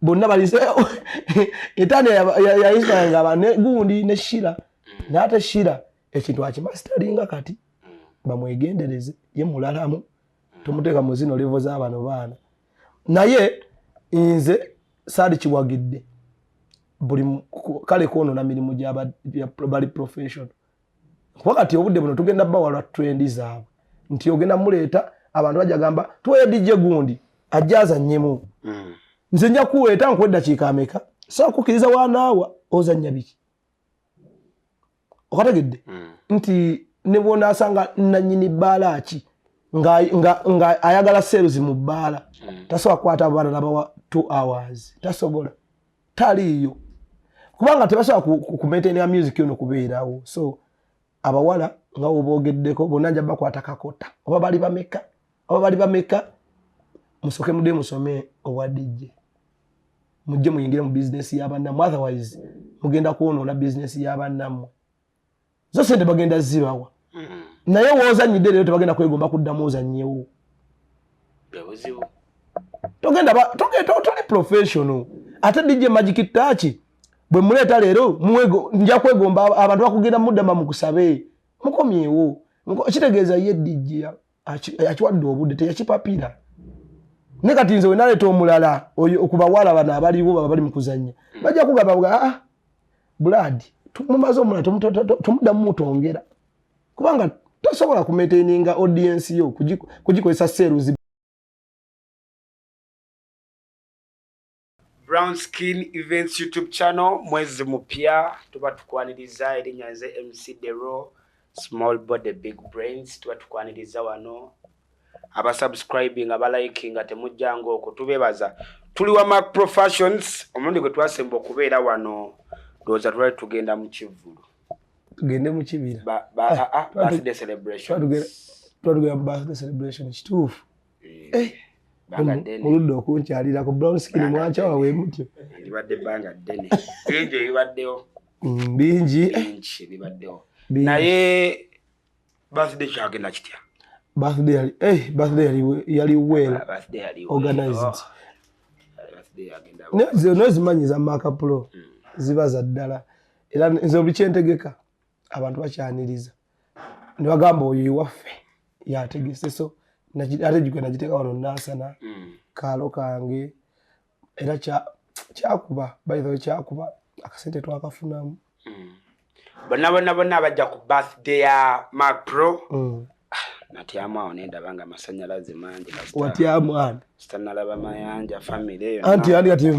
bonna balise etani ya Israel ngaba ne gundi ne Shira nate Shira ekintu akimasteringa kati bamwegendereze ye mulalamu tumuteka mu zino level z'abano baana naye inze sadi kiwagidde buli kale kono na mirimu bali profession wakati obudde buno tugenda bawala trendi zaabwe nti ogenda muleta abantu bajagamba tuwe DJ gundi ajaza nyemu nze nja kuweta nkwedda kikameka so kukiriza wanaawa ozanya biki okategedde nti nebona asanga nanyini balachi nga ayagala sales mu bala tasoba kwata abana nabawa 2 hours tasobola taliyo kubanga tebasoba ku maintain music yono kubeerawo so abawala nga obogeddeko bonanja bakwata kakota oba bali bameka musoke mude musome owa DJ mujje muyingira mu business y'abannamu otherwise mugenda kuonoona business y'abannamu zo sente bagenda zibawa naye wozanyidde lero tebagenda kwegomba kuddamu ozannyewo bebuzibu togenda toli professional ate DJ Magic Touch bwe muleta lero muwego nja kwegomba abantu bakugenda muddama mukusabe mukomyewo kitegeeza ye DJ akiwadde obudde teyakipapira ne kati nze wenaleeta omulala okubawala bano abaliwo baba bali mu kuzannya bajja kugamba Blood tumumaze omulala tumuddamu mutongera kubanga tosobola kumaintaininga audience yo kugikozesa seruzi. Brown Skin Events YouTube channel mwezi mupya tuba tukwaniriza erinyanze MC Dero Small Body Big Brains tuba tukwaniriza wano aba subscribing aba liking atemujjango okutubebaza tuli wa Mac Professions omundi gwe twasemba okubeera wano doza twali tugenda mu kivulu tugende mu kibira birthday celebration twatugenda birthday celebration kituufu muludde okunkyalira ku Brown Skin mwancha wawe mutyo libadde banga ddene bingi ebibaddewo bingi ebibaddewo naye birthday kyagenda kitya birthday yali well organized nozimanyiza Mac Pro ziba za ddala era nze buli kyentegeka abantu bakyaniriza ne bagamba oyo waffe yategese so ate jigwe najiteeka wano nasana kalo kange era kyakuba by the way kyakuba akasente twakafunamu bonna bajja ku birthday ya Mac Pro natyamu awo nenda banga masanyalaze mangi watyamu ana sitanalaba mayanja family eyo anti yandi kati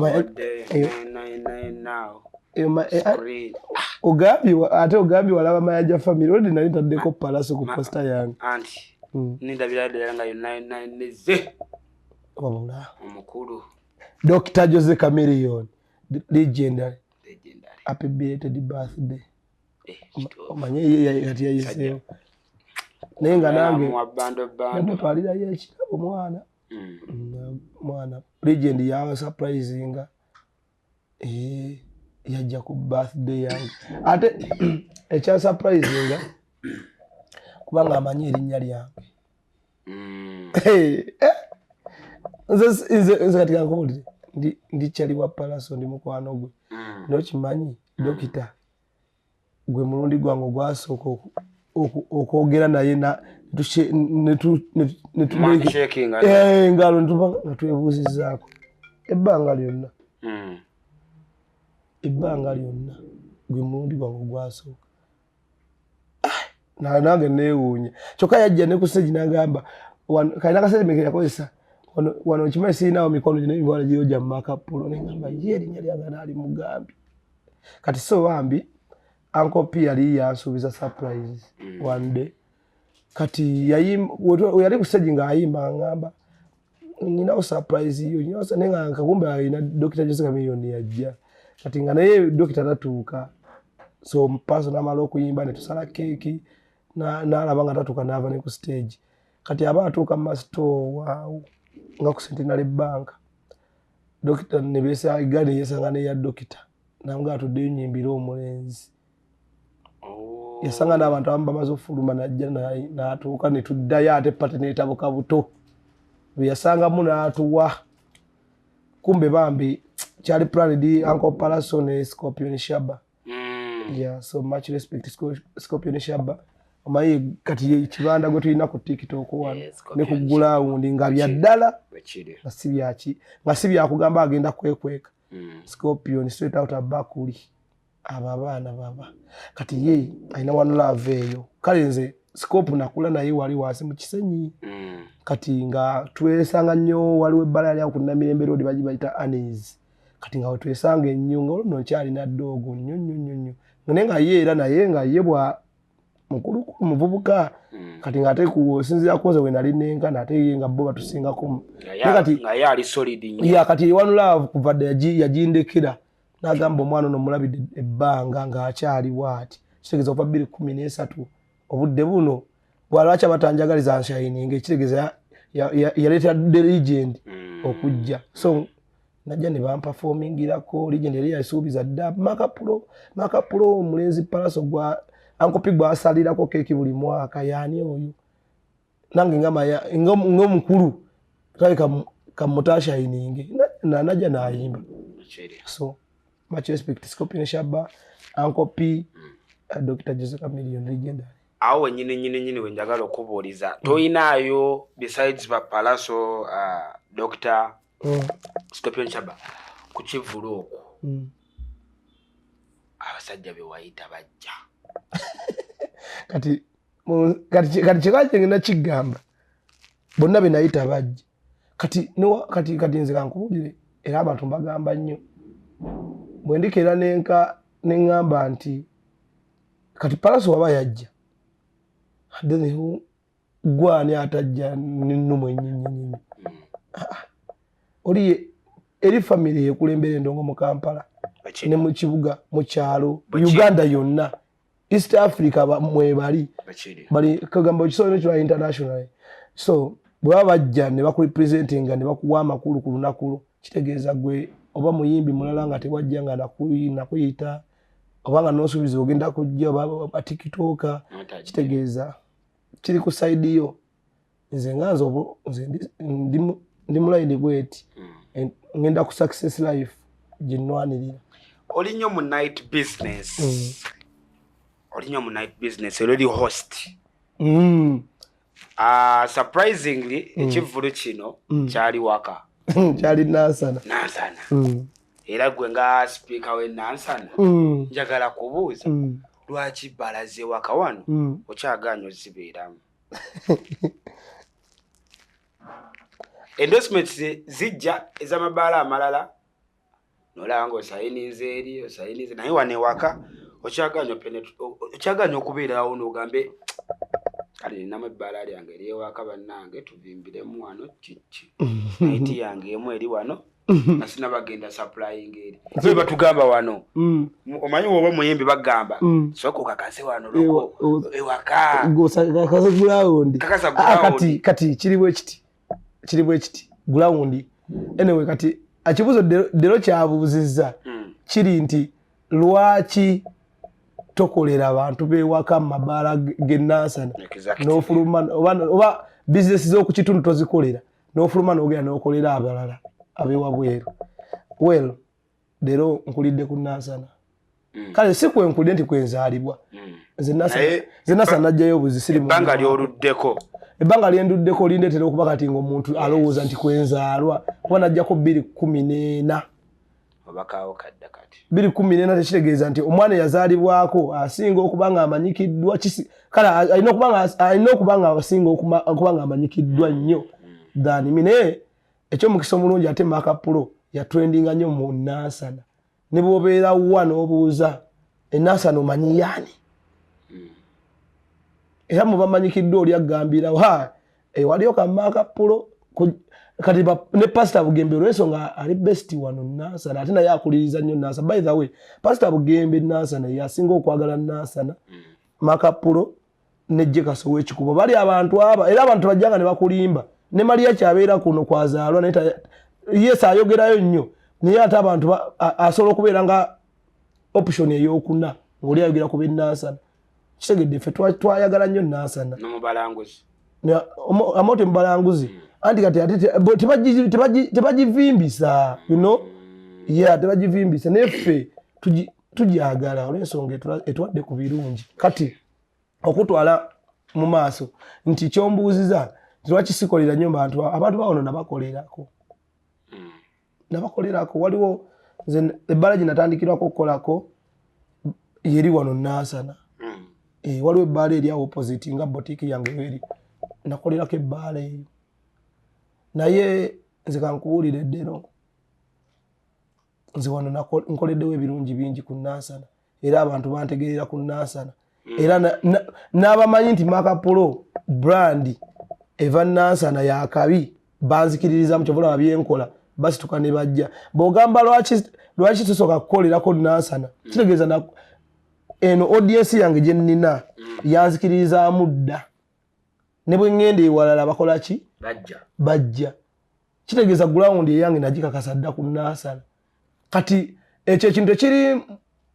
ogambi walaba mayanja family odi nali ntaddeko palaso ku posta yange anti nindabira nga yo 99 wabula omukulu Dr. Jose Chameleon legendary happy belated birthday omanye yati yayise nenga nange bando twalira yekirabo mwana legend yawe surprisinga yajja ku birthday yange ate ekya surprisinga kubanga amanyi erinnya lyange nze kati kankuwulire ndi kyali wa palaso ndi mukwano gwe nokimanyi dokita gwe mulundi gwange gwasooka okwogera naye engalo nga twebuuzizaako ebbanga lyonna gwe mulundi gwange gwasooka nange neewuunya kyokka yajja ne ku stage n'agamba kalina akasetemeke yakozesa wano kimanyi sirinawo mikono gino emiwala giro gya Mac Pro negamba ye erinnya lyange naali mugambi kati so bambi Uncle P yali yansuubiza surprise one day kati yali ku stage nga ayimba ngamba ninawo surprise yo nenga nkakumba alina Dr. Jose Chameleon yajja kati nga naye dokita tatuuka so mpaso n'amala okuyimba ne tusala keeki n'alaba nga tatuuka n'ava ne ku stage kati aba atuuka mu masitoo waawo nga ku Centenary Bank dokita ne beesaaga ne yesanga neya dokita namugamba tuddeyo nyimbire omulenzi yasanga n'abantu abamu bamaze okufuluma najja n'atuuka ne tuddayo ate pate n'etabuka buto bwe yasangamu n'atuwa kumbe bambi Charlie planned Uncle Palaso ne Scorpion Shaba. Yeah, so much respect Scorpion Shaba. Omaye kati kibanda gwe tulina ku TikTok wano ne ku ground nga bya ddala nga si byakugamba agenda kwekweka. Scorpion straight out abakuli ababaana baba kati ye aina one love eyo kale nze Scope nakula naye wali wasi mu Kisenyi kati nga twesanga nnyo waliwo ebbala lya ku Namirembe Road bagibayita Anes kati nga twesanga ennyo nga olwo kyali na dogo nnyo nga ye era naye nga ye bwa mukulu muvubuka kati nga ate ku sinzira konze we nali nenka nate ye nga bo batusinga ko kati nga yali solid nnyo ya kati one love kuvadde yagindekera nagamba omwana no mulabide ebbanga nga akyali wati kitegeza okuva 2013 obudde buno bwalwacha batanjagaliza nshayininga kitegeza yaleta the legend okujja so najja ne bamperformingirako legend yali yasuubiza dda Makapuro omulenzi Palaso gwa ankopigwa asalirako keki buli mwaka yani oyo nange ng'omukulu kale kamutasha yininge najja nayimba so much respect Scorpion Shaba Uncle P Dr. Jessica Million legendary awo nyine wenjagala okubuuliza toyinaayo besides ba Palaso Dr. Scorpion Shaba ku Kivulu okwo abasajja be wayita bajja kati kikaje ngenda kigamba bonna be nayita bajja kati nze kankubulire era abantu bagamba nnyo bwe ndikera nengamba nti kati Palaso waba yajja then gwani atajja nnumu ennyinyi oli eri family ekulembere ndongo mu Kampala ne mu kibuga mu kyalo Uganda yonna East Africa mwe bali kagamba kisono kya international so bwe bajja ne bakurepresentinga ne bakuwa amakulu ku lunaku kitegeeza gwe oba muyimbi mulala nga tewajja nga nakuyita oba nga nosubiza ogenda kujja oba TikToker kitegeeza kiri ku side yo nze nganze obo ndi mulaini bweti ngenda ku success life jinwanirira olinyo mu night business already host surprisingly ekivulu kino kyali waka kyali Nansana era gwe nga speaker we Nansana njagala kubuuza lwaki balaze waka wano okyaganya ozibeeramu endorsements zijja ez'amabaala amalala nolaba nga osayinize naye wane waka okyaganya okubeerawo n'ogambe kale ninamu ebbaala lyange eryewaka bannange tuvimbiremu wano kiki naiti yange emu eri wano nasina bagenda supplying eri so batugamba wano omanyi woba muyimbi bagamba sooka okakase wano loko ewaka kati kiri bwe kiti ground anyway kati akibuzo dero kyabuuzizza kiri nti lwaki tokolera abantu bewaka mabaala genansana n'ofuluma oba business z'okukitundu tozikolera n'ofuluma n'ogenda n'okolera abalala abewabweru well lero nkulidde ku Nansana kale si kwenkulidde nti kwenzaalibwa nze Nansana najjayo obuzisiri mu ebbanga lyoluddeko ebbanga lyenduddeko lindeetera okuba kati ng'omuntu alowooza nti kwenzaalwa kuba najjako 2014 obakaawo kadda kati 2014 tekitegeeza nti omwana yazaalibwako asinga okuba nga amanyikiddwa kale alina okuba nga asinga okuba nga amanyikiddwa nnyo than mine ekyomukisa omulungi ate Makapuro yatrendinga nnyo mu Nansana ne bw'obeera wa n'obuuza Nansana omanyi yaani era mu bamanyikiddwa oli agambira waliyo ka Makapuro kati ne Pastor Bugembe olw'ensonga ali best wano Nansana ate naye akuliriza nnyo Nansana by the way Pastor Bugembe Nansana yasinga okwagala Nansana Makapuro ne Jekaso w'ekikubo bali abantu aba era abantu bajjanga ne bakulimba ne Maria kyabeera kuno kwazaalwa naye yes ayogerayo nnyo naye ate abantu asobola okubeera nga option ey'okuna ng'oli ayogera ku Nansana kitegedde ffe twayagala nnyo Nansana n'omubalanguzi amote mubalanguzi anti kati ate tebagivimbisa you know ya tebagivimbisa neffe tujagala olw'ensonga etwadde ku birungi kati okutwala mu maaso nti kyombuuziza lwaki sikolera nnyo abantu bawono nabakolerako waliwo ebbala gye natandikirwako okukolako yeri wano Nansana waliwo ebbaala eri awo opposite nga boutique yange eri nakolerako ebbaala eyo naye nze kankuwulire eddeno nze wano nkoleddewo ebirungi bingi ku Nansana era abantu bantegeerera ku Nansana era n'abamanyi nti Makapolo brand eva Nansana yakabi banzikiririzamu kyovulaba byenkola basituka ne bajja bw'ogamba lwaki tusooka kukolerako Nansana kitegeeza eno audience yange gye nnina yanzikiririzaamu dda ne bwe ŋŋenda ewalala bakola ki bajja kitegeeza ground eyange nagikakasa dda ku Nansana kati ekyo ekintu ekiri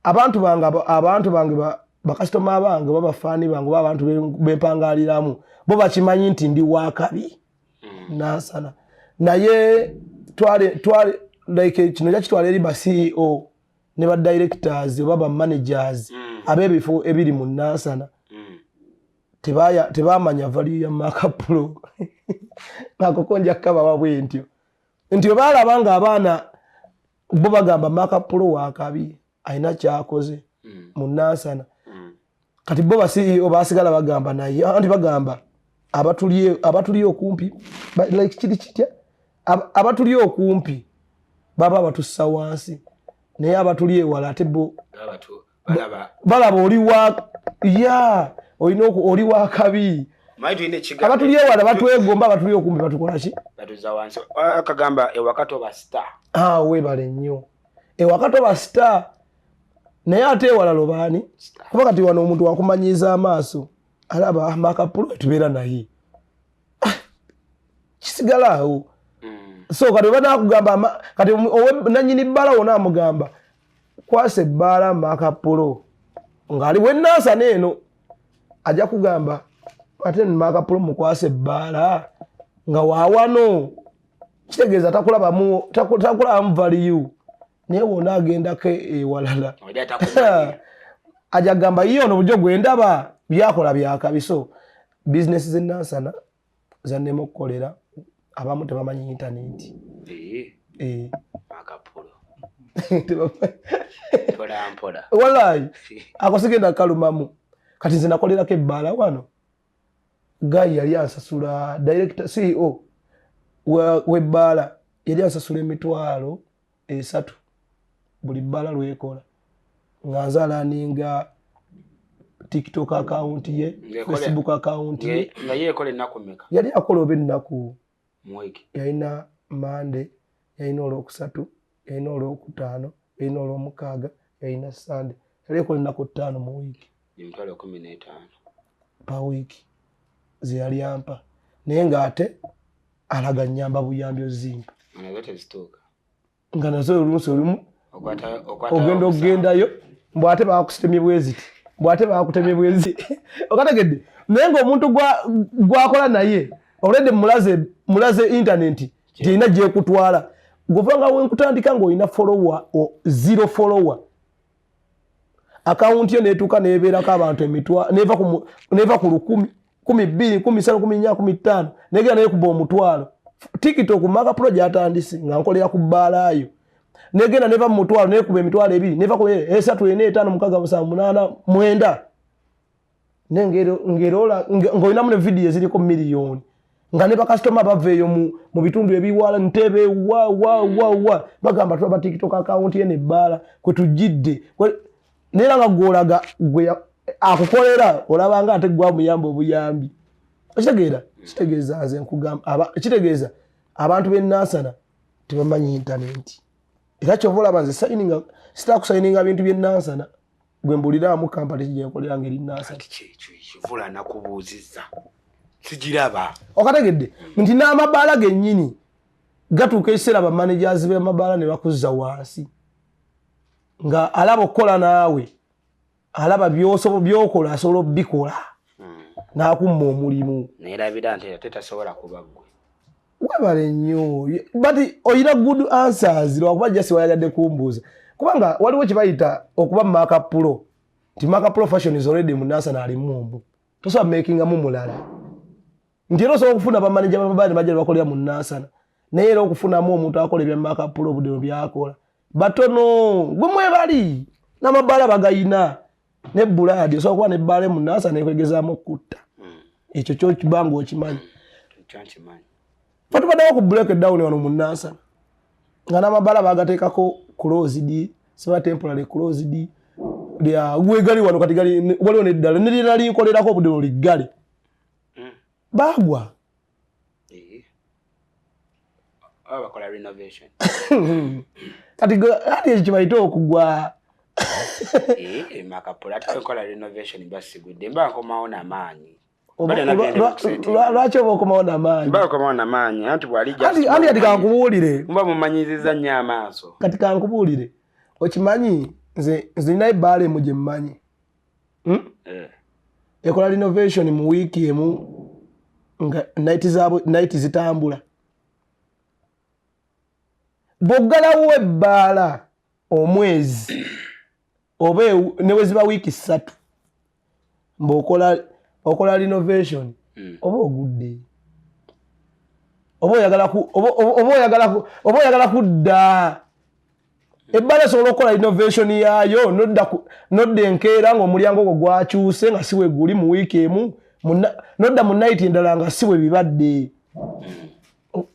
abantu bange bakasitoma bange babafaani bange abantu bempangaliramu bo bakimanyi nti ndi wakabi Nansana naye twale like kino kyakitwala eri ba CEO ne ba directors oba ba managers ab'ebifo ebiri mu Nansana tebamanya value ya Makapolo nakokonja kabawa bwentyo nti balabanga abaana bo bagamba Makapolo wakabi aina kyakoze mu Nansana kati bo ba CEO basigala bagamba naye anti bagamba abatulye okumpi like kiti kitya abatulye okumpi baba batussa wansi naye abatulye ewala ate bo balaba oli wa oli wa kabi abatulye ewala batwegomba abatulye okumpi batukola ki batuza wansi akagamba ewakato ba star webale nnyo ewakato ba star naye ate ewala lobaani kuba kati wano omuntu wakumanyiza amaaso alaba Makapolo tubeera naye kisigala awo so kati banakugamba kati nanyini bbala wona amugamba kwasa ebbala Makapolo ng'ali we Nansana eno ajja kugamba ate Makapolo mukwasa ebbala nga waawano kitegeeza takulabamu value naye wona agendako ewalala ajja kugamba ye ono bujo gwendaba byakola byakabi so business ze Nansana zannema okukolera abamu tebamanyi internet Makapolo mpola wallahi akosigenda kalumamu kati nze nakolerako ebbaala wano gayi yali ansasula director CEO webbaala yali ansasula $3,000 buli bbaala lwekola nga nzalaninga TikTok account ye Facebook account ye nga yekola ennaku mmeka yali akola oba ennaku mu week yalina Monday yalina olwokusatu yalina olwokutaano yalina olwomukaaga yalina Sunday yali akola ennaku 5 mu week emitwalo 15 pa week ze yali ampa naye ng'ate alaga nnyamba buyambi ozimpa nga nazo oluusi olumu ogendayo mbwate bakusitemye bweziti okategedde naye ngaomuntu gwakola naye olwedde mulaze internet gyerina gyekutwala guvanga wenkutandika ngaolina follower 0 follower akawunti yo netuuka nebeerako abantu neva ku 1,000 12 15 14 15 negera naye kuba omutwalo TikTok Makapolo gyatandise nga nkolera ku bbaalayo negenda neva mu mutwalo nekuba emitwalo 2 neva ku 3 4 5 6 7 8 9 ngerola ng'olinamu ne video eziriko miliyoni nga ne bakasitoma baveeyo mu bitundu ebiwala ntebe wa bagamba tulaba TikTok account ye nebbaala kwe tujjidde neera nga gwolaga gwe akukolera olabanga ate gwamuyamba obuyambi kitegeeza nze nkugamba kitegeeza abantu b'e Nansana tebamanyi internet era kyova olaba nze sitaakusayininga bintu by'e Nansana gwe mbuliramu kampani gyenkolera ngeri Nansana kivula nakubuuzizza sigiraba okategedde nti n'amabaala gennyini gatuuka ekiseera bamanagers b'amabaala ne bakuzza wansi nga alaba okukola naawe alaba byokola asobola obikola n'akumma omulimu neerabira nti tetasobola kuba ggwe webale nnyo but oyina good answers lwakuba just wayagadde kumbuuza kubanga waliwo kibayita okuba makeup pro ti makeup pro fashion is already munasana alimu ombu tosobola making amu mulala nti era osobola okufuna bamanager babandi bajja bakolera munasana naye era okufunamu omuntu akola ebya makeup pro budde byakola batono gumwe bali n'amabbala bagayina ne buladi osobola kuba ne bbala munasana ekwegezaamu okutta ekyo kyo kibangu okimanyi fatubaddewo ku break down wano munasana nga n'amabbala bagateekako closed siba temporary closed lya gwegali wano kati gali waliwo neddala nelina linkolerako budde oligale bagwa bakola renovation kati ekyo kibayita okugwa makapula tukola renovation basigudde mba nkomawo n'amaanyi lwaki oba okomawo n'amaanyi mba okomawo n'amaanyi anti bwali andi kati kankubuulire mba mumanyiriza nnyo amaaso kati kankubuulire okimanyi nze ninayo ebbaala emu gye mmanyi ekola renovation mu wiiki emu nga naiti zitambula bw'oggalawo ebbaala omwezi oba ne ziba wiiki 3 mb'okola renovation oba ogudde oba oyagala kudda ebbala esobola okukola renovation yaayo nodda enkeera ng'omulyango gwo gwakyuse nga si we guli mu wiiki emu nodda mu naiti endala nga si we bibadde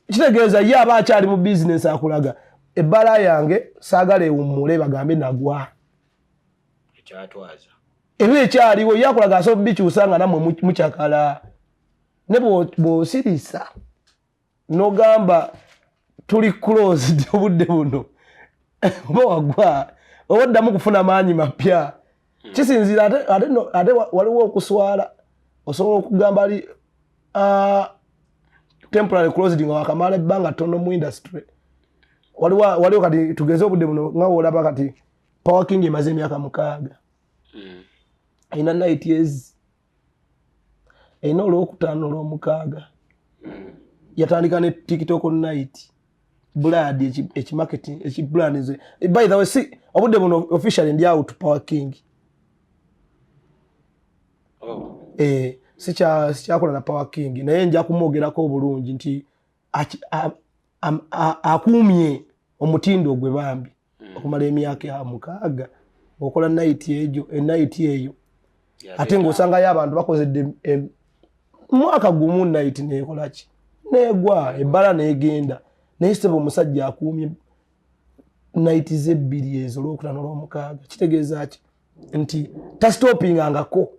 kitegeeza ye aba akyali mu bizinesi akulaga ebbala yange saagala ewummule bagambe nagwa ebyo ekyaliwo ye akulaga asobola bikyusa nga nammwe mukyakala ne bw'osirisa n'ogamba tuli closed obudde buno oba wagwa oba oddamu kufuna maanyi mapya kisinzira ate waliwo okuswala osobola okugamba ali temporary closed nga wakamala ebbanga ttono mu industry waliwo kati tugeze obudde buno nga woolaba kati parking emaze emyaka 6 ayina 9 years ayina olwokutaano olw'omukaaga yatandika ne tiktok night blood ekimarketing ekibrand by the way see obudde buno officially ndi out parking sikyakola na parking naye nja kumwogerako obulungi nti akuumye omutindo gwe bambi okumala emyaka 6 okola night eyo ate ng'osangayo abantu bakozedde mwaka gumu night nekolaki negwa ebbala negenda naye sebo omusajja akuumye night zebbiri ezo olwokutaano olw'omukaaga kitegeeza ki nti tastopingangako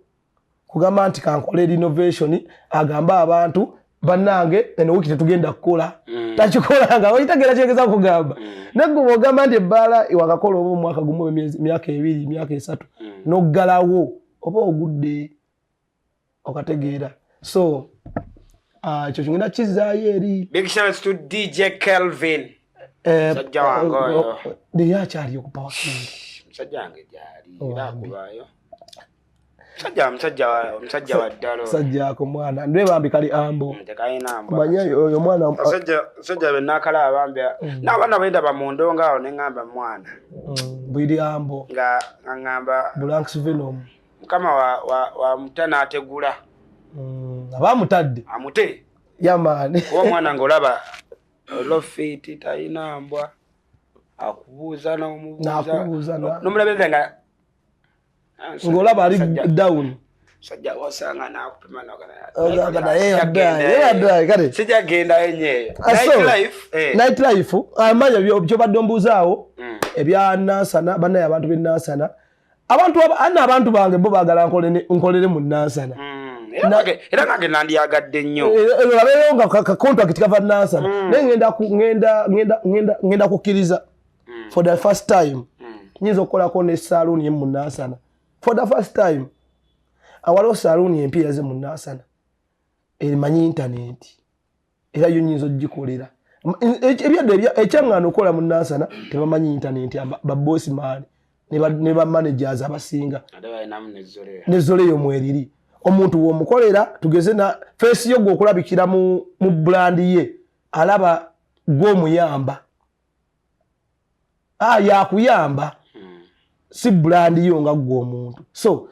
kugamba nti kankole renovation agamba abantu bannange eno wiiki tetugenda kukola takikolanga okitegeera kyegeza kugamba negguba ogamba nti ebbaala wakakola oba omwaka gumu emyaka 2 emyaka 3 n'oggalawo oba ogudde okategeera so ekyo kigenda kizaayo eri big shout to DJ Kelvin sajja wange oyo ndiyo akyali okupawa kingi musajja wange gyali era akubaayo musajja wa ddalo musajja ako mwana ndwe bambi kali ambo tekayina ambo manya oyo mwana musajja benakala abambi n'abaana benda bamundonga awo neŋŋamba mwana bwiri ambo nga ngamba Blanks Venom mukama wa mutana ategula abamutadde amute yamaani oba mwana ng'olaba olofiti talina mbwa akubuuza n'omubuuza n'omulabiriza nga ng'olaba ali down sajja wasanga n'akupima kale sijagenda yenyeeyo night life amanya byobadde ombuuzaawo ebya Nansana bannaye abantu b'e Nansana abantu bange bo baagala nkolere mu Nansana era nange nandyagadde nnyo olabeeyo nga kacontract kava Nansana naye ngenda kukkiriza for the first time nyinza okukolako ne saloon mu Nansana for the first time awaliwo saloon empya ze mu Nansana emanyi internet era yo nyinza ogikolera ebyadde ekyaŋŋaana okukola mu Nansana tebamanyi internet babosi maani ne bamanagers abasinga nezoleyo mweriri omuntu w'omukolera tugeze na face yo gwokulabikira mu brand ye alaba gw'omuyamba yakuyamba si brand yo nga gwe omuntu so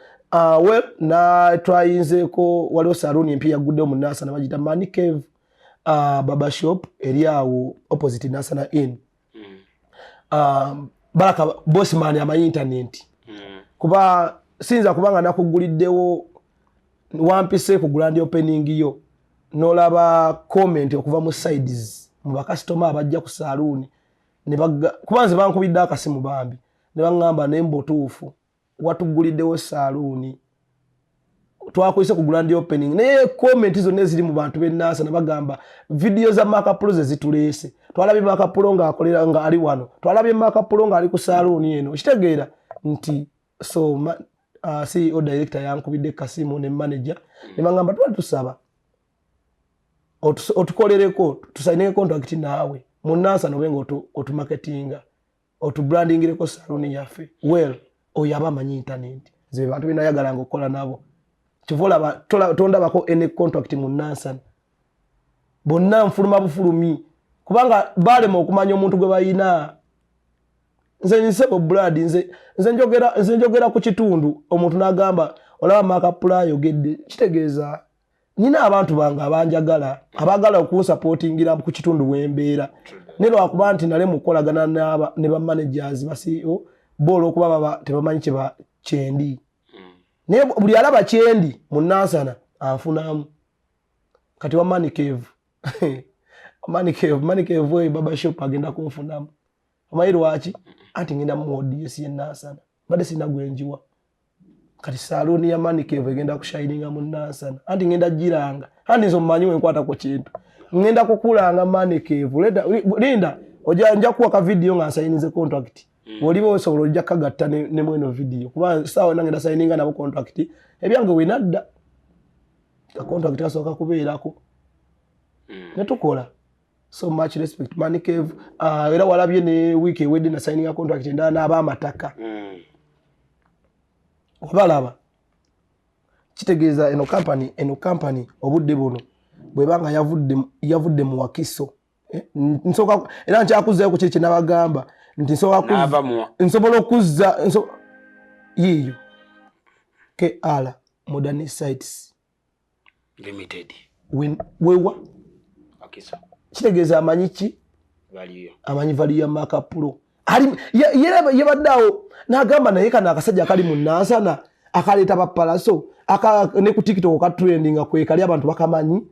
well na twayinzeeko waliwo saluni empya yaguddewo mu Nansana bagita Man Cave Baba Shop eri awo opposite Nansana Inn Baraka Bossman amanyi internet kuba sinza kubanga nakuguliddewo wampise ku grand opening yo nolaba comment okuva mu sides mu bakastoma abajja ku saluni kubanze bankubidde akasimu bambi ne bangamba nembotuufu watuguliddewo saluni twakwise ku grand opening naye comment zonna ziri mu bantu b'Nansana bagamba video za Makapulo ze zituleese twalabye Makapulo nga akolera nga ali wano twalabye Makapulo nga ali ku saluni eno kitegeera nti so CEO director yankubidde kasimu ne manager ne bangamba tusaba otukolereko tusaineko contract naawe mu Nansana obenga otumarketinga otubrandingireko saluni yaffe well oyaba amanyi internet ze bantu binayagala ngokola nabo kivola tondabako ene contract mu Nansana bonna nfuluma bufulumi kubanga balema okumanya omuntu gwe bayina nze nsebo brand nze njogera ku kitundu omuntu nagamba olaba Makapulo ayogedde kitegeeza nina abantu bange abanjagala abagala okunsupportingira ku kitundu wembeera nero akuba nti nale mukolagana ne ba managers ba CEO bolo okuba baba tebamanyi kyendi naye buli alaba kyendi mu Nansana anfunamu kati wa Man Cave Man Cave Baba Shop agenda kunfunamu amayiro waki ati ngenda mu audience ye Nansana bade sina gwenjiwa kati saloni ya Man Cave egenda kushininga mu Nansana ati ngenda jiranga andi nzo mmanyi wenkwata ko kintu ngenda kukulanga Man Cave linda ojanja kuwa ka video nga signinze contract wolibo osobola ojja kagatta ne mweno video kuba sawa nangenda signinga nabo contract ebyange winadda ka contract asoka kubeerako ne tukola so much respect Man Cave era walabye ne wiki wedi na signinga contract ndana aba amataka obalaba kitegeeza eno company obudde buno bwebanga yavudde mu Wakiso nsoka era nkyakuzayo ku kiri nabagamba nti nsobola okuzza yiyo KR Modern Sites Limited wewa Wakiso kitegeeza amanyi ki amanyi value ya Makapulo yebaddeawo n'agamba naye kana akasajja akali mu Nansana akaleeta bapalaso ne ku TikTok ka trending kwe kali abantu bakamanyi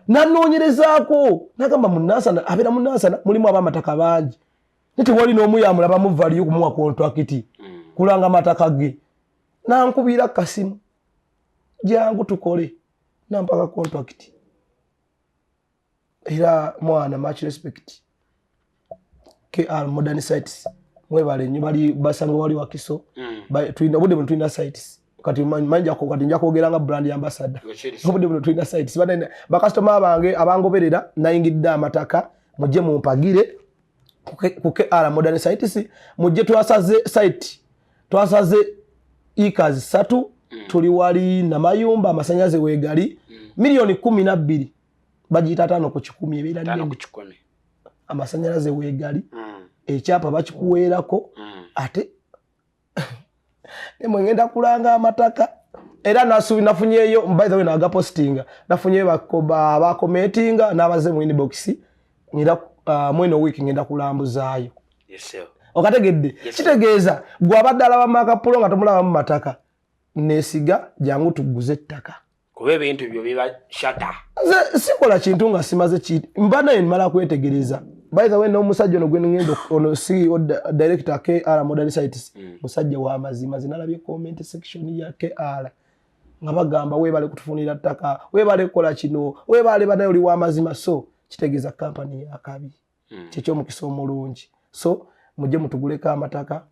nanoonyerezaako n'agamba mu Nansana abeera mu Nansana mulimu abamataka bangi nti wali n'omuyamula bamuvaliyo kumuwa contract kulanga amataka ge nankubira kasimu jangu tukole nampaka contract era mwana much respect KR Modern Sites mwebale nyo bali basanga wali Wakiso tuina bude tuina sites kati manja ko kati njako geranga brand ambassador bude tuina sites bana ba customer bange abangoberera nayingidde amataka mujje mumpagire ku KR Modern Sites mujje twasaze ikazi 3 tuli wali na mayumba amasanyaze wegali milioni 12 bajita 5 ku 10 ebira nene amasanyalaze wegali ekyapa bakikuweerako ate nemwe ngenda kulanga amataka era nafunyeyo by the way naga postinga nafunyeyo bakometinga nabaze mu inbox ngira mweno week ngenda kulambuzaayo okategedde kitegeeza gwe abadde ba Makapulo nga tomulaba mu mataka nesiga jangu tuguze ettaka kuba ebintu ebyo biba shata sikola kintu nga simaze kintu mbana mala kwetegereza by the way n'omusajja ono gwe ngendo ono CEO director KR Modern Sites musajja wa mazima zinalabye comment section ya KR nga bagamba webale kutufunira ttaka webale kola kino webale banayo oli wa mazima so kitegeeza company akabi kyekyo mukisa omulungi so mujje mutuguleka amataka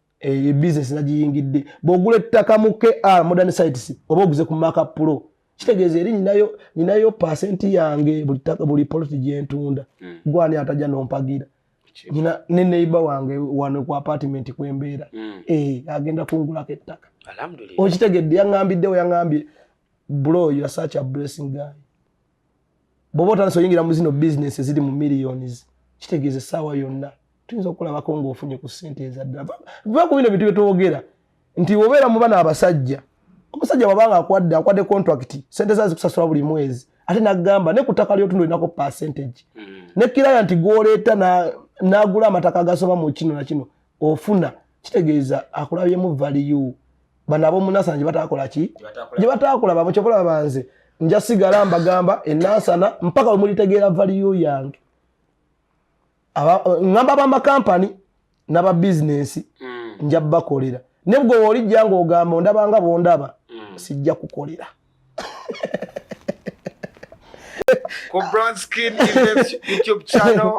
business najiyingidde bogule ttaka mu KR Modern Sites oba oguze ku Makapulo kitegeeza eri ninayo percent yange buli politi gyentunda gwani atajja nompagira nina ne neighbor wange wano ku apartment kwembeera agenda kungulako ettaka alhamdulillah okitegedde yangambiddewo yangambye bro you are such a blessing guy bobota nsoyingira mu zino business ziri mu millions kitegeeze sawa yonna tuyinza okulabako ng'ofunye ku ssente ezaddala va ku bino bintu byetwogera nti wobeera mu bana abasajja omusajja wabanga akwadde contract ssente zazi kusasula buli mwezi ate nagamba ne ku ttaka ly'otundolinako percentage ne client gw'oleeta n'agula amataka agasoba mu kino na kino ofuna kitegeeza akulabyemu value bano ab'omunasana gye bataakola ki gye bataakola bamukyokola banze nja sigala mbagamba ennansana mpaka we mulitegeera value yange ngamba b'amakampani n'aba bizinesi nja bakolera ne bwe olijja ng'ogamba ondabanga bondaba sijja kukolera ku Brown Skin Events YouTube channel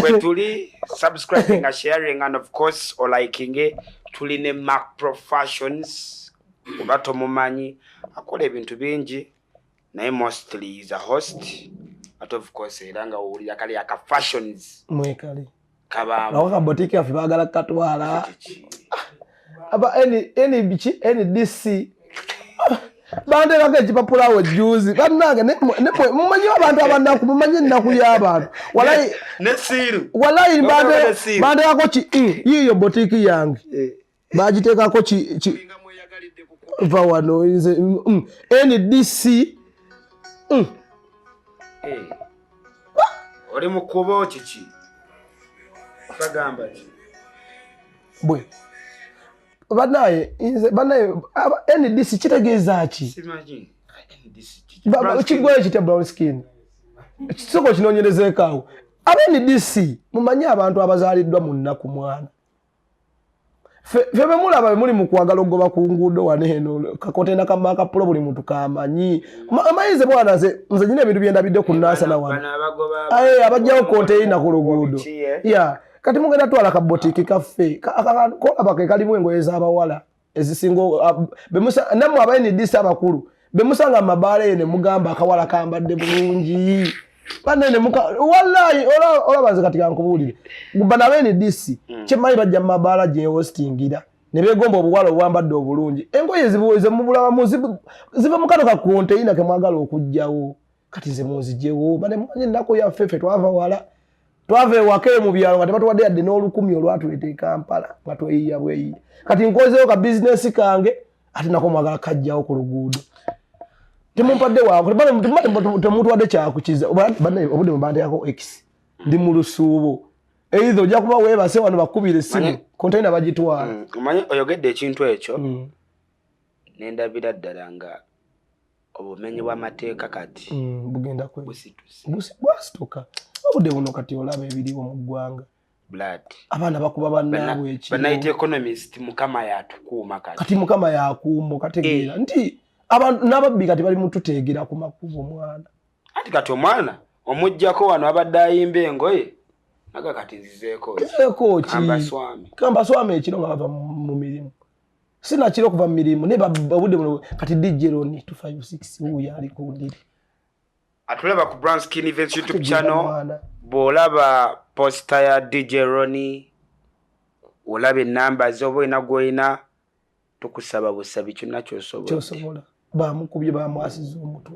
where tuli subscribing and sharing and of course or liking tuli ne Mac Professions kubato mumanyi akola ebintu bingi naye mostly is a host but of course eranga owulira kali aka fashions mwekali kaba nawaka boutique afi bagala katwala aba any bichi any DC bande lake chipapula we juzi banange ne mumanyi abantu abanaku mumanyi naku y'abantu walai ne siru walai bande yako chi yiyo boutique yange bagiteka ko chi va wano inze any DC oli mukubo chichi kagamba chi bwe banaye inze banaye NDC kitegeeza ki simanyi kigwe kite Brown Skin kisoko kinonyerezekawo NDC mumanyi abantu abazaaliddwa mu nnaku mwana febe mulaba muli mu kwagala ogoba ku nguudo wane eno kakotenda kamaka pulo buli muntu kamanyi amayize bwana nze nyine ebintu byendabidde ku nasa na wana abajjawo container ku luguudo ya kati mugenda twala ka boutique cafe ko abake kalimu engoye z'abawala ezisingo bemusa namwe abayini disa abakulu bemusanga mabale ne mugamba akawala kambadde bulungi banene muka wallahi ola baze kati kankubulire gubana bene disi kyemayi bajja mabala je hostingira ne begomba obuwala obwambadde obulungi engoye zibuweze mubulawa muzibu ziva mukano ka container ke mwagala okujjawo kati ze muzijewo bane mwanye nako ya fefe twava wala twave wakere mu byalo nga tebatuwadde yadde n'olukumi olwatuleeta Kampala nga tweyiya bweyiya kati nkozeewo ka bizinesi kange ate nako mwagala kajjawo ku luguudo temumpadde wako temutuwadde kyakukiza obudde mubande yako x ndi mu lusuubo either ojja kuba weebase wano bakubira essimu kontaina bagitwala omanyi oyogedde ekintu ekyo nendabira ddala nga obumenyi bw'amateeka kati bugenda busituse bwasituka obudde buno kati olaba ebiriwo mu ggwanga blood abaana bakuba bannaabwe ekiro banaite economist mukama yatukuuma kati mukama yakuuma kategeera nti abantu n'ababbi kati bali mututeegera ku makubo omwana anti kati omwana omujjako wano abadde ayimba engoye naga kati nzizeeko kamba swami ekiro nga bava mu mirimu sina kiro kuva mu mirimu ne babudde buno kati DJ Roni 256 huyo ali kundiri atulaba ku Brown Skin Events YouTube channel bolaba poster ya DJ Roni olabe namba zobo inagoina tukusaba busabi kyonna kyosobola bamukubye bamwasiza omutwe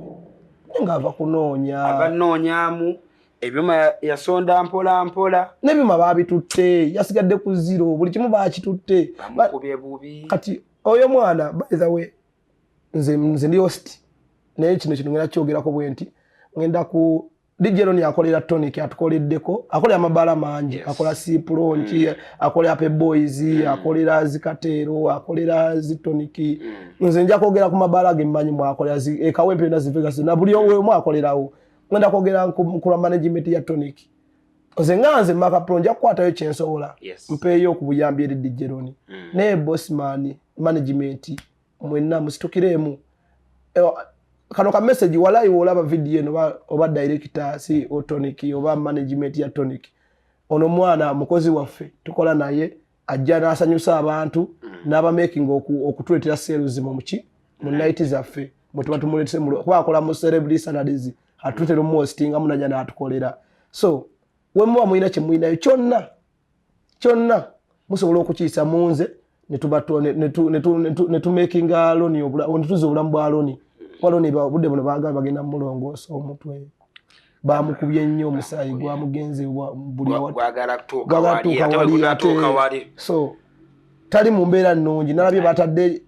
nga ava kunoonya abanoonyamu ebyuma yasonda mpola mpola n'ebyuma babitutte yasigadde ku zero buli kimu bakitutte bamukubye bubi kati oyo mwana by the way nze ndi host naye kino ngenda kyogerako bwenti ngenda ku DJ Roni akolera tonic atukoleddeko akolera amabala mangi akola sipulonki akolera Ape Boys akolera zikatero akolera zitonic nze nja kwogera ku mabala gemmanyi mwakolera ekawempe na Vegas na buli omwe akolerawo ngenda kwogera ku management ya tonic nze nganze maka pro nja kukwatayo kyensobola mpeeyo ku buyambi eri DJ Roni ne bossman management mwenna musitukiremu kano ka message walai wolaba video eno oba director si tonic oba management ya tonic ono mwana mukozi waffe tukola naye ajja n'asanyusa abantu n'aba making okutuletera sales mu night zaffe mutuba tumuletese kwakola mu celebrity Saturdays atutera mu hosting amunaja n'atukolera so we muba muina kye muinayo kyonna musobola okukiisa munze ne tu making aloni obula netuzo obulamu bwa aloni waloni budde buno bagamba bagenda mulongoosa omutwe bamukubye nnyo omusaayi gwamugenze buli gwagala kutuuka wali so tali mu mbeera nnungi nalabye batadde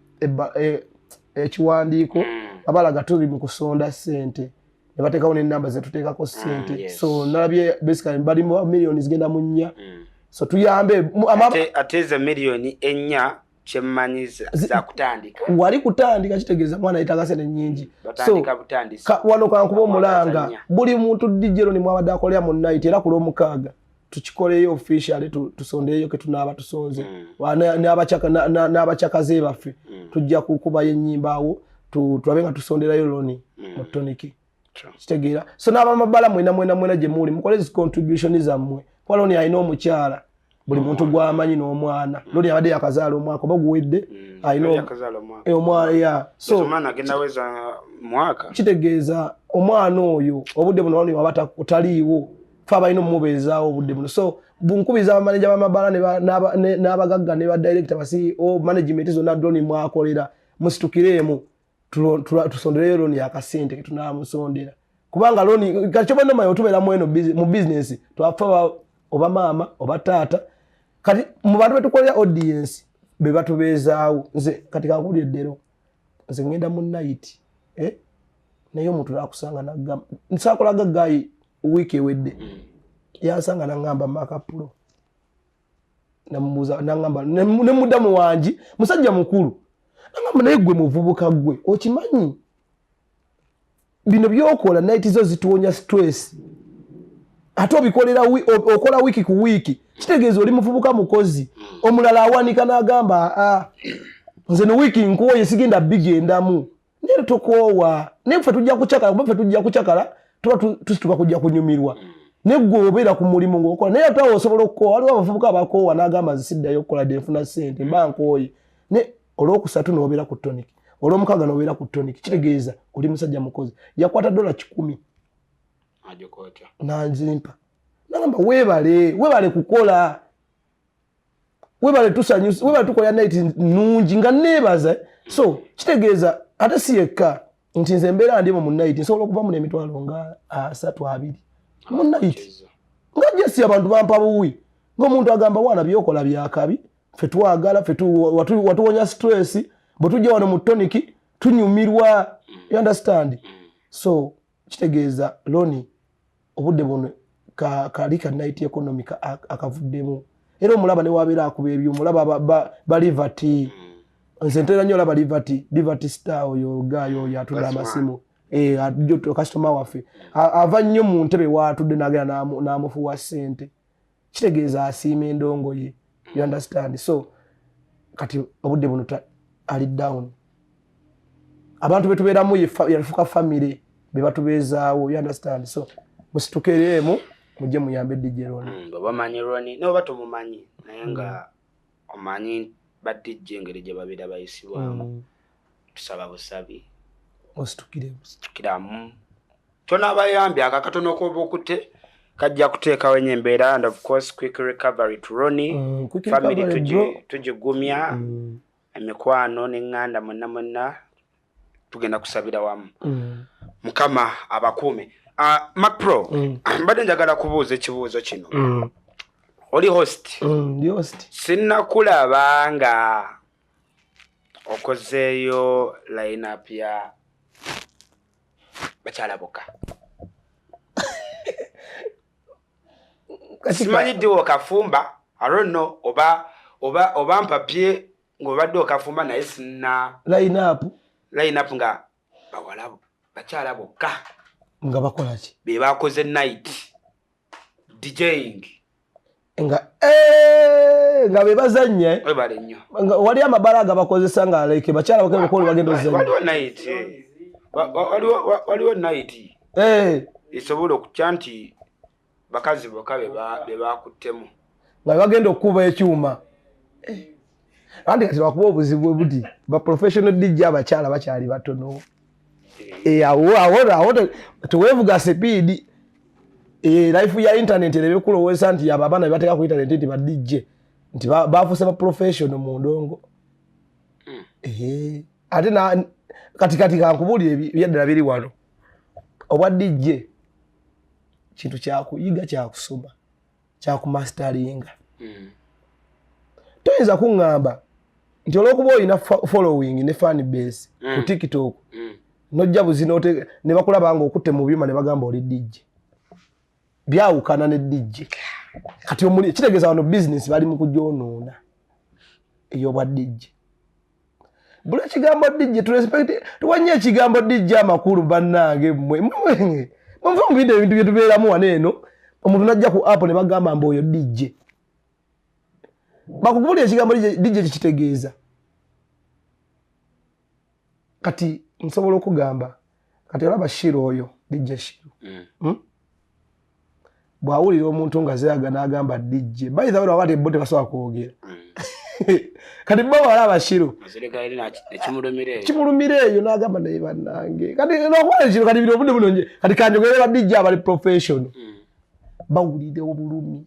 ekiwandiiko abalaga tuli mu kusonda ssente ne bateekawo n'ennamba zetuteekako ssente so nalabye basically bali mu millions zigenda mu 4 so tuyambe ate ezo miliyoni 4 kyemmanyiza za kutandika wali kutandika kitegeeza mwana yetaaga sente nnyingi so wano kankuba omulanga buli muntu dijero ni mwabadde akolera mu night era ku lw'omukaaga tukikoleyo officially tusondeyo ke tunaaba tusonze n'abachakaze baffe tujja kukubayo ennyimba awo tulabe nga tusonderayo loni mu toniki kitegeera so n'abamabala mwena gye muli mukole zi contribution zammwe kwa loni alina omukyala buli muntu gwamanyi n'omwana loni abadde yakazaala omwaka oba guwedde alina omwana ya so omwana agenda weza mwaka kitegeeza omwana oyo obudde buno loni wabata kutaliiwo fa balina omubeezaawo obudde buno so bunkubiza abamaneja b'amabala n'abagagga ne badirector basi management zonna loni mwakolera musitukireemu tusondereyo loni yakasente ke tunaamusondera kubanga loni kati bano mayo tubeeramu eno mu business twafa oba maama oba taata kati mu bantu betukolera audience be batubeezaawo nze kati kankuli eddero nze ngenda mu night naye omuntu nakusanga nagamba nsakolaga gayi week ewedde yansanga nangamba makapulo namubuuza nangamba ne muddamu wangi musajja mukulu nangamba naye gwe muvubuka gwe okimanyi bino byokola night zo zituwonya stress ate obikolera okola wiki ku wiki kitegeeza oli muvubuka mukozi omulala awanika n'agamba nze no wiki nkoye sigenda bigendamu naye tokoowa naye ffe tujja kucakala kuba ffe tujja kucakala tuba tusituka kujja kunyumirwa naye gwe obeera ku mulimu ng'okola naye ate awo osobola okukoowa waliwo abavubuka abakoowa n'agamba nzisiddayo okukola dde nfuna ssente mba nkooye ne olwokusatu n'obeera ku toniki olw'omukaaga n'obeera ku toniki kitegeeza oli musajja mukozi yakwata $10 nanzimpa nagamba weebale kukola weebale tusanyusa weebale tukola night nnungi nga neebaza so kitegeeza ate si yekka nti nze mbeera ndimu mu night nsobola okuvamu n'emitwalo nga 3-2 mu night nga jesi abantu bampa buwi ng'omuntu agamba wana byokola byakabi ffe twagala ffe watuwonya stress bwe tujja wano mu toniki tunyumirwa you understand so kitegeeza loni obudde buno kalika night economic akavuddemu era omulaba ne wabeera akuba ebyomulaba ba Liberty nze ntera nnyo olaba Liberty star oyo gayo oyo atunda amasimu ajjo customer waffe ava nnyo mu ntebe waatudde nagera n'amufuwa ssente kitegeeza asiima endongo ye you understand so kati obudde buno ali down abantu betubeeramu yafuka family be batubeezaawo you understand so musitukereemu mujje muyambe DJ Ronnie bamanyi Ronnie noba tumumanyi naye nga omanyi ba DJ engeri gye babeera bayisibwamu tusaba busabiositukiramu tonabayambye akakatono k'obukute kajja kuteekawo enyo embeera and of course quick recovery to Ronnie family tugigumya emikwano n'eŋŋanda monna tugenda kusabira wamu mukama abakuume Macpro mbadde njagala kubuuza ekibuuzo kino oli host sinnakulaba nga okozeeyo line-up ya bakyala bokka simanyidde okafumba I don't know oba mpapye ng'obadde okafumba naye sinna line-up nga bawala bakyala bokka nga bakola ki be bakoze night DJing nga be bazanye webale nnyo wali amabala nga bakozesa nga like bakyala bakole bagenda ozanya waliwo night esobola okutya nti bakazi bokka be bakuttemu nga bagenda okuba ekyuma andi kati bakuba obuzibu buti ba professional DJ abakyala bakyali batono awo teweevuga speed life ya internet erebe kulowesa nti abo abaana bebateeka ku internet nti ba DJ nti bafuuse ba professional mu ndongo ate katikati kankubuli ebyaddala biri wano obwa DJ kintu kyakuyiga kyakusoma kyakumastaringa. Toyinza kuŋŋamba nti olw'okuba olina following ne fan base ku TikTok nojja buzina ne bakulaba nga okutte mu byuma ne bagamba oli DJ. Byawukana ne DJ. Kati omuli kitegeeza wano business bali mu kujoonoona ey'obwa DJ. Bula kigambo DJ tu respect tuwanye ekigambo DJ amakulu bannange mmwe mumva mu video ebintu bye tubeeramu wano eno omuntu najja ku app ne bagamba mbu oyo DJ. Bakukubulira ekigambo DJ kitegeeza. Kati nsobola okugamba kati olaba Shiro oyo DJ Shiro. Bwawulira omuntu nga zeyaga n'agamba DJ. By the way wabate bote basobola kwogera. Kati baba alaba Shiro. Kimulumire eyo n'agamba naye bannange. Kati n'okwala Shiro kati bino budde bulungi. Kati kanjogere ba DJ abali professional. Bawulire obulumi.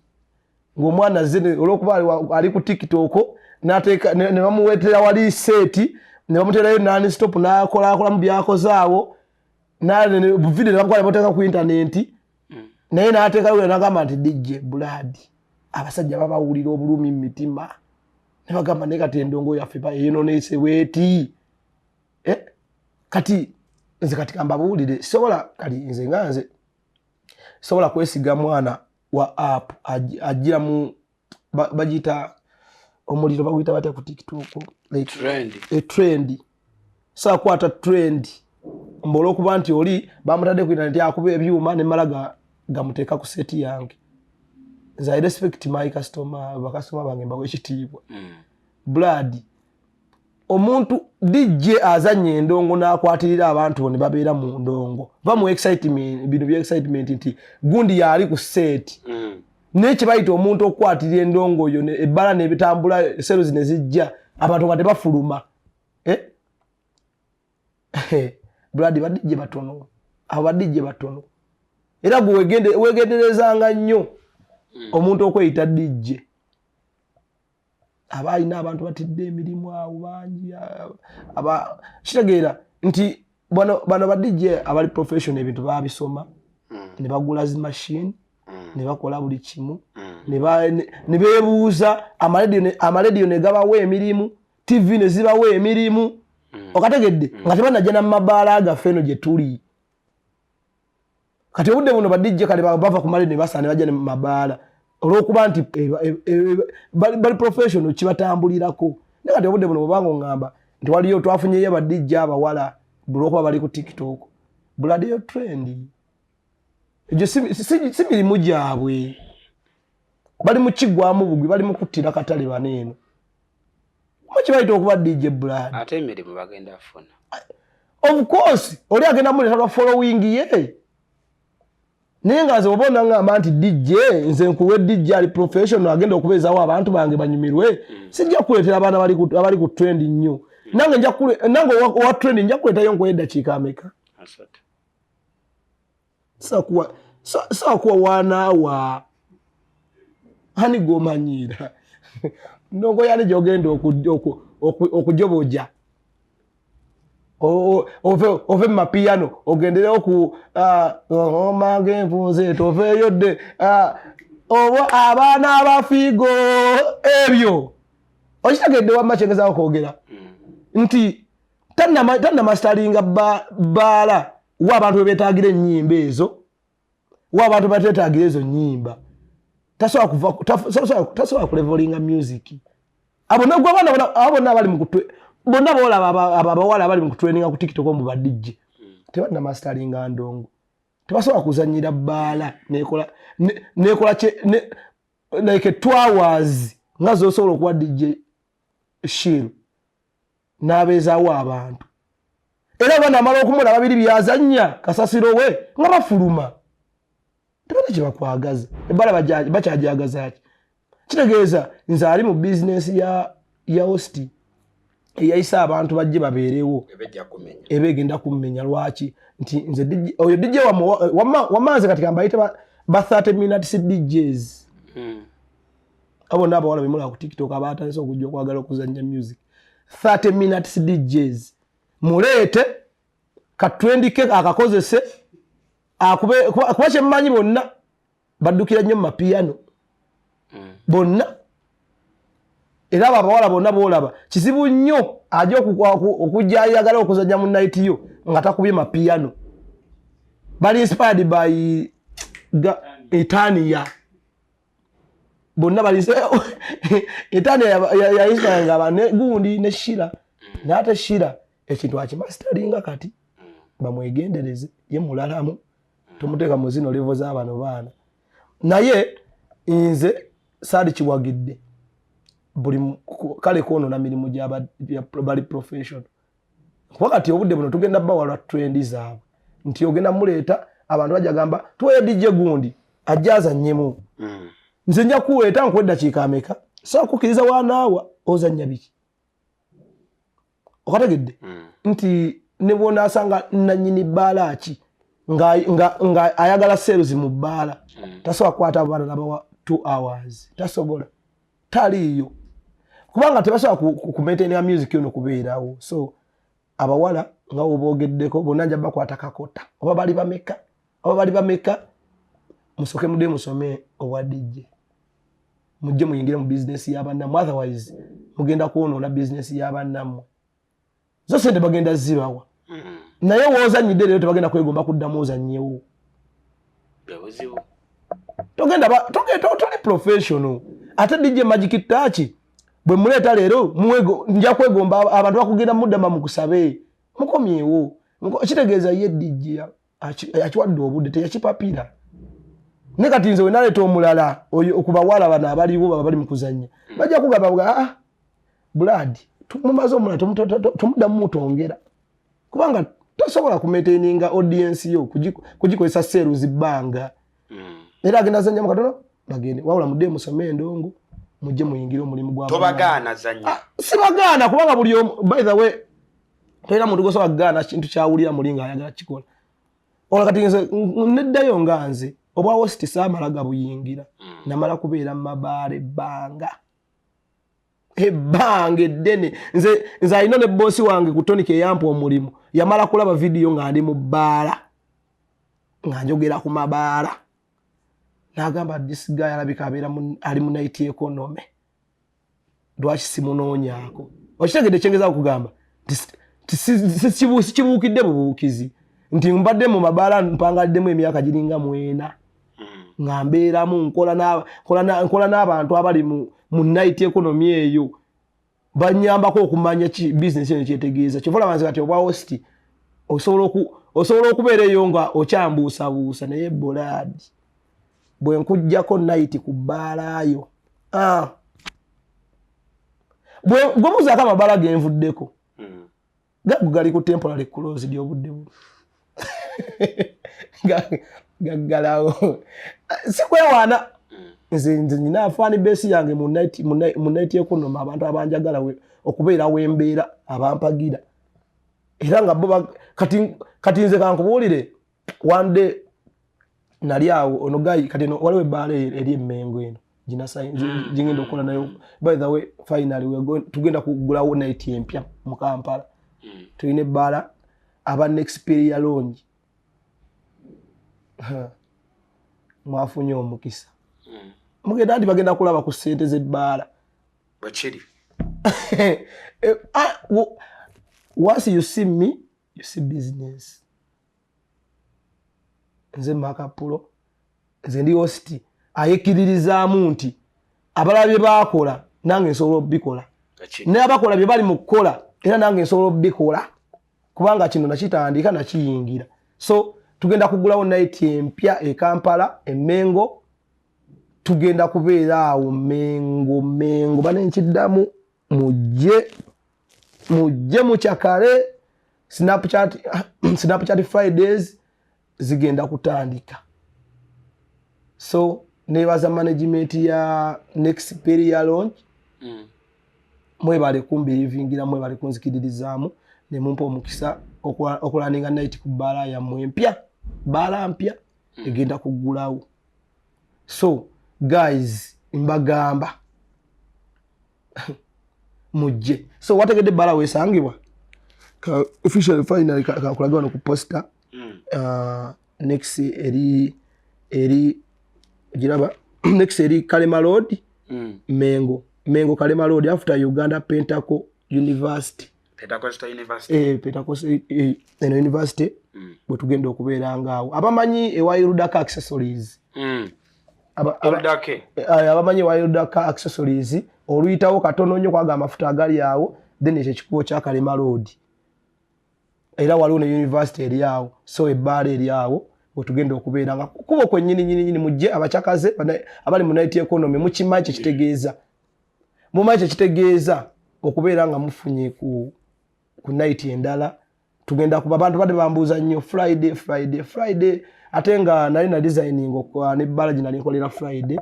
Ng'omwana zene olw'okuba ali ku TikTok n'ateeka ne bamuweetera wali seti ne bamuterayo non stop n'akola mu byakozaawo video ne bamukola bateeka ku internet naye n'ateekayo n'agamba nti DJ Blood abasajja babawulira obulumi mu mitima ne bagamba ne kati endongo yaffe yeenoneese bweti kati nze kati kamba bawulire sobola kali nze nga nze sobola kwesiga mwana wa app ajira mu bajita omuliro baguyita bata ku TikTok like trend sa kwata trend mbolo okuba nti oli bamutadde ku internet akuba ebyuma ne malaga gamuteeka ku seti yange. I respect my customer bange mbawe ekitiibwa. Blood omuntu DJ azanye endongo n'akwatirira abantu ne babeera mu ndongo bamu excitement bino bya excitement nti gundi yali ku set n'ekyo bayita omuntu okwatirira endongo yo ebbala ne bitambula sero zine zijja abantu nga tebafuluma Blood ba DJ batono aba DJ batono era wegenderezanga nnyo omuntu okweyita DJ. Abalina abantu batidde emirimu awo bangi kitegeera nti bano ba DJ abali professional ebintu babisoma ne bagula zi machine ne bakola buli kimu ne beebuuza amaledio ne gabawo emirimu TV ne zibawo emirimu okategedde nga tebanajja n'amabaala agaffe eno gye tuli kati obudde buno ba DJ kale bava ku maledio ne basaana bajja ne mu mabaala olw'okuba nti bali professional kibatambulirako. Naye kati obudde buno bwobanga ngamba nti waliyo twafunyeyo ba DJ abawala bulwokuba bali ku TikTok. Blood yo trend. Ejo si mirimu gyabwe. Bali mu kigwamu bugwi bali mu kuttira katale baneeno. Maki bayita okuba DJ Blood. Ate emirimu bagenda afuna. Of course, oli agenda muleta following ye. Nenga ze obona ngamba nti DJ nze nkuwe DJ ali professional agenda okubezawo abantu bange banyumirwe sijja kuletera abana abali ku trend nnyo nange nja kule nange wa trend nja kuleta yongo eddakiika ameka asante sakuwa wana wa hani gomanyira nongo yali jogenda okujoboja ove mapiano ogendere oku mange mpunze tove yodde obo abana abafigo ebyo okitegedde wamachengeza okwogera nti tanna masteringa bala wa abantu bebetagira ennyimba ezo wa abantu batetagira ezo nnyimba tasobola kulevelinga music abo nagwa abana abona abali mu kutwe bonna bola abawala abali mu kutraininga ku TikTok mu ba DJ tebanna masteringa ndongo tebasobola kuzanyira bbaala nekola like 2 hours ngazo osobola okuwa DJ Shiro n'abeezaawo abantu era bana amala okumula babiri byazanya kasasiro we nga bafuluma tebana kye bakwagaza ebbala bakyajagaza ki kitegeeza nze ali mu business ya host eyayisa abantu bajje babeerewo ebegenda kumenya lwaki nti nze DJ oyo DJ wamanze kati kamba ayita ba 30 minutes DJs abo nabo wala bimula ku TikTok abatandise okujja okwagala okuzanya music 30 minutes DJs mulete ka 20k akakozese akube kwache mmanyi bonna baddukira nnyo mu mapiano bonna era abawala bonna boolaba kizibu nnyo ajja okujja ayagala okuzannya mu night yo nga takubye mapiano bali inspired by Etania bonna bali Etania ya inspired nga ne gundi ne Shira n'ate Shira ekintu akimastaringa kati bamwegendereze ye mulalamu tumuteeka mu zino level z'abano baana naye nze saadi kiwagidde buli kale kono na mirimu bali professional wakati obudde buno tugenda bawala trendi zaabwe nti ogenda muleeta abantu bajja gamba tuwe DJ gundi ajaza nyemu nze nja kuweta nkwedda kikameka so kukiriza wanaawa ozanya biki okategedde nti ne bona asanga nanyini bala ki nga ayagala sales mu bala tasoba kwata abana nabawa 2 hours tasobola taliyo kubanga tebasoba ku maintain music yono kubeerawo so abawala nga obogeddeko bonna nja bakwata kakota oba bali bameka musoke mude musome owa DJ mujje muyingire mu business y'abannamu otherwise mugenda kuonoona business y'abannamu zo sente bagenda zibawa naye woozanyidde leero tebagenda kwegomba kuddamu ozannyewo togenda toli professional ate DJ Magic Touch bwe muleeta leero nja kwegomba abantu bakugenda muddama mukusabe mukomyewo kitegeeza ye DJ akiwadde obudde teyakipapira ne kati nze wenaleeta omulala okubawala bano abaliwo baba bali mu kuzannya bajja kugamba Blood tumumaze omulala tumuddamu mutongera kubanga tosobola kumaintaininga audience yo kugikozesa sales bbanga era agenda zanya mu katono bagende wabula mudde musome endongo mujje muyingire omulimu gwa tobagaana zanya sibagaana kubanga buli by the way tera muntu gosoba gaana kintu kyawulira mulinga ayagala kikola ola kati nze neddayo nganze obwa host samala gabuyingira namala kubeera mabale banga ebange dene nze ayino ne bosi wange kutonike yampo omulimu yamala kulaba video nga ndi mu bala nga njogera ku mabala nagamba this guy alabika abeera ali mu night economy lwaki simunoonyako okitegedde kyengeza okugamba sikibuukidde bubuukizi nti mbadde mu mabala mpangaliddemu emyaka giringa 4 nga mbeeramu nkola n'abantu abali mu night economy eyo banyambako okumanya business eno kyetegeeza kyovola banze kati obwa host osobola okubeera eyo nga okyambuusabuusa naye Blood bwe nkujjako night ku bbaalayo bwe muzaako amabala genvuddeko gali ku temporary closed obudde bu gaggalawo sikwewaana nze nina fan base yange mu night economy abantu abanjagala okubeera wembeera abampagira era nga bo kati nze kankubuulire one day nali awo ono gayi kati waliwo ebbaala eri Emmengo eno gingenda okukola nayo by the way finally tugenda kugulawo night empya mu Kampala tulina ebbaala aba Nexperia Lounge mwafunye omukisa mugenda nti bagenda kulaba ku ssente z'ebbaala bakiri once you see me you see business nze Makapulo nze ndi host ayekiririzaamu nti abalala bye baakola nange nsobola obikola n'abakola bye bali mu kukola era nange nsobola obikola kubanga kino nakitandika nakiyingira so tugenda kugulawo night empya e Kampala Emmengo tugenda kubeera awo Mengo banenchiddamu mujje mukyakale Snapchat Fridays zigenda kutandika so nebaza management ya Nexperia Lounge mwebale kumbirivingira mwebale kunzikiririzaamu ne mumpa omukisa okulaninga night ku bala ya mwempya bala mpya egenda kugulawo so guys mbagamba mujje so wategedde bala wesangibwa ka official finally ka kulagwa no ku poster next eri giraba next eri Kalema Road Mengo Kalema Road after Uganda Pentaco University Pentacost University bwe tugenda okubeera ngaawo abamanyi ewayirudaka accessories abamanyi ewayirudaka accessories oluyitawo katono nnyo kwaga amafuta agali awo then ekyo ekikubo kya Kalema Road era waliwo ne university eri awo so ebbaala eri awo bwe tugenda okubeera nga kubo kwennyini mujje abachakaze abali mu night economy mukimanyi kitegeeza mumanyi kitegeeza okubeera nga mufunye ku night endala tugenda kuba abantu bade bambuuza nnyo Friday ate nga nali na designing okwa ne balaji nali nkolera Friday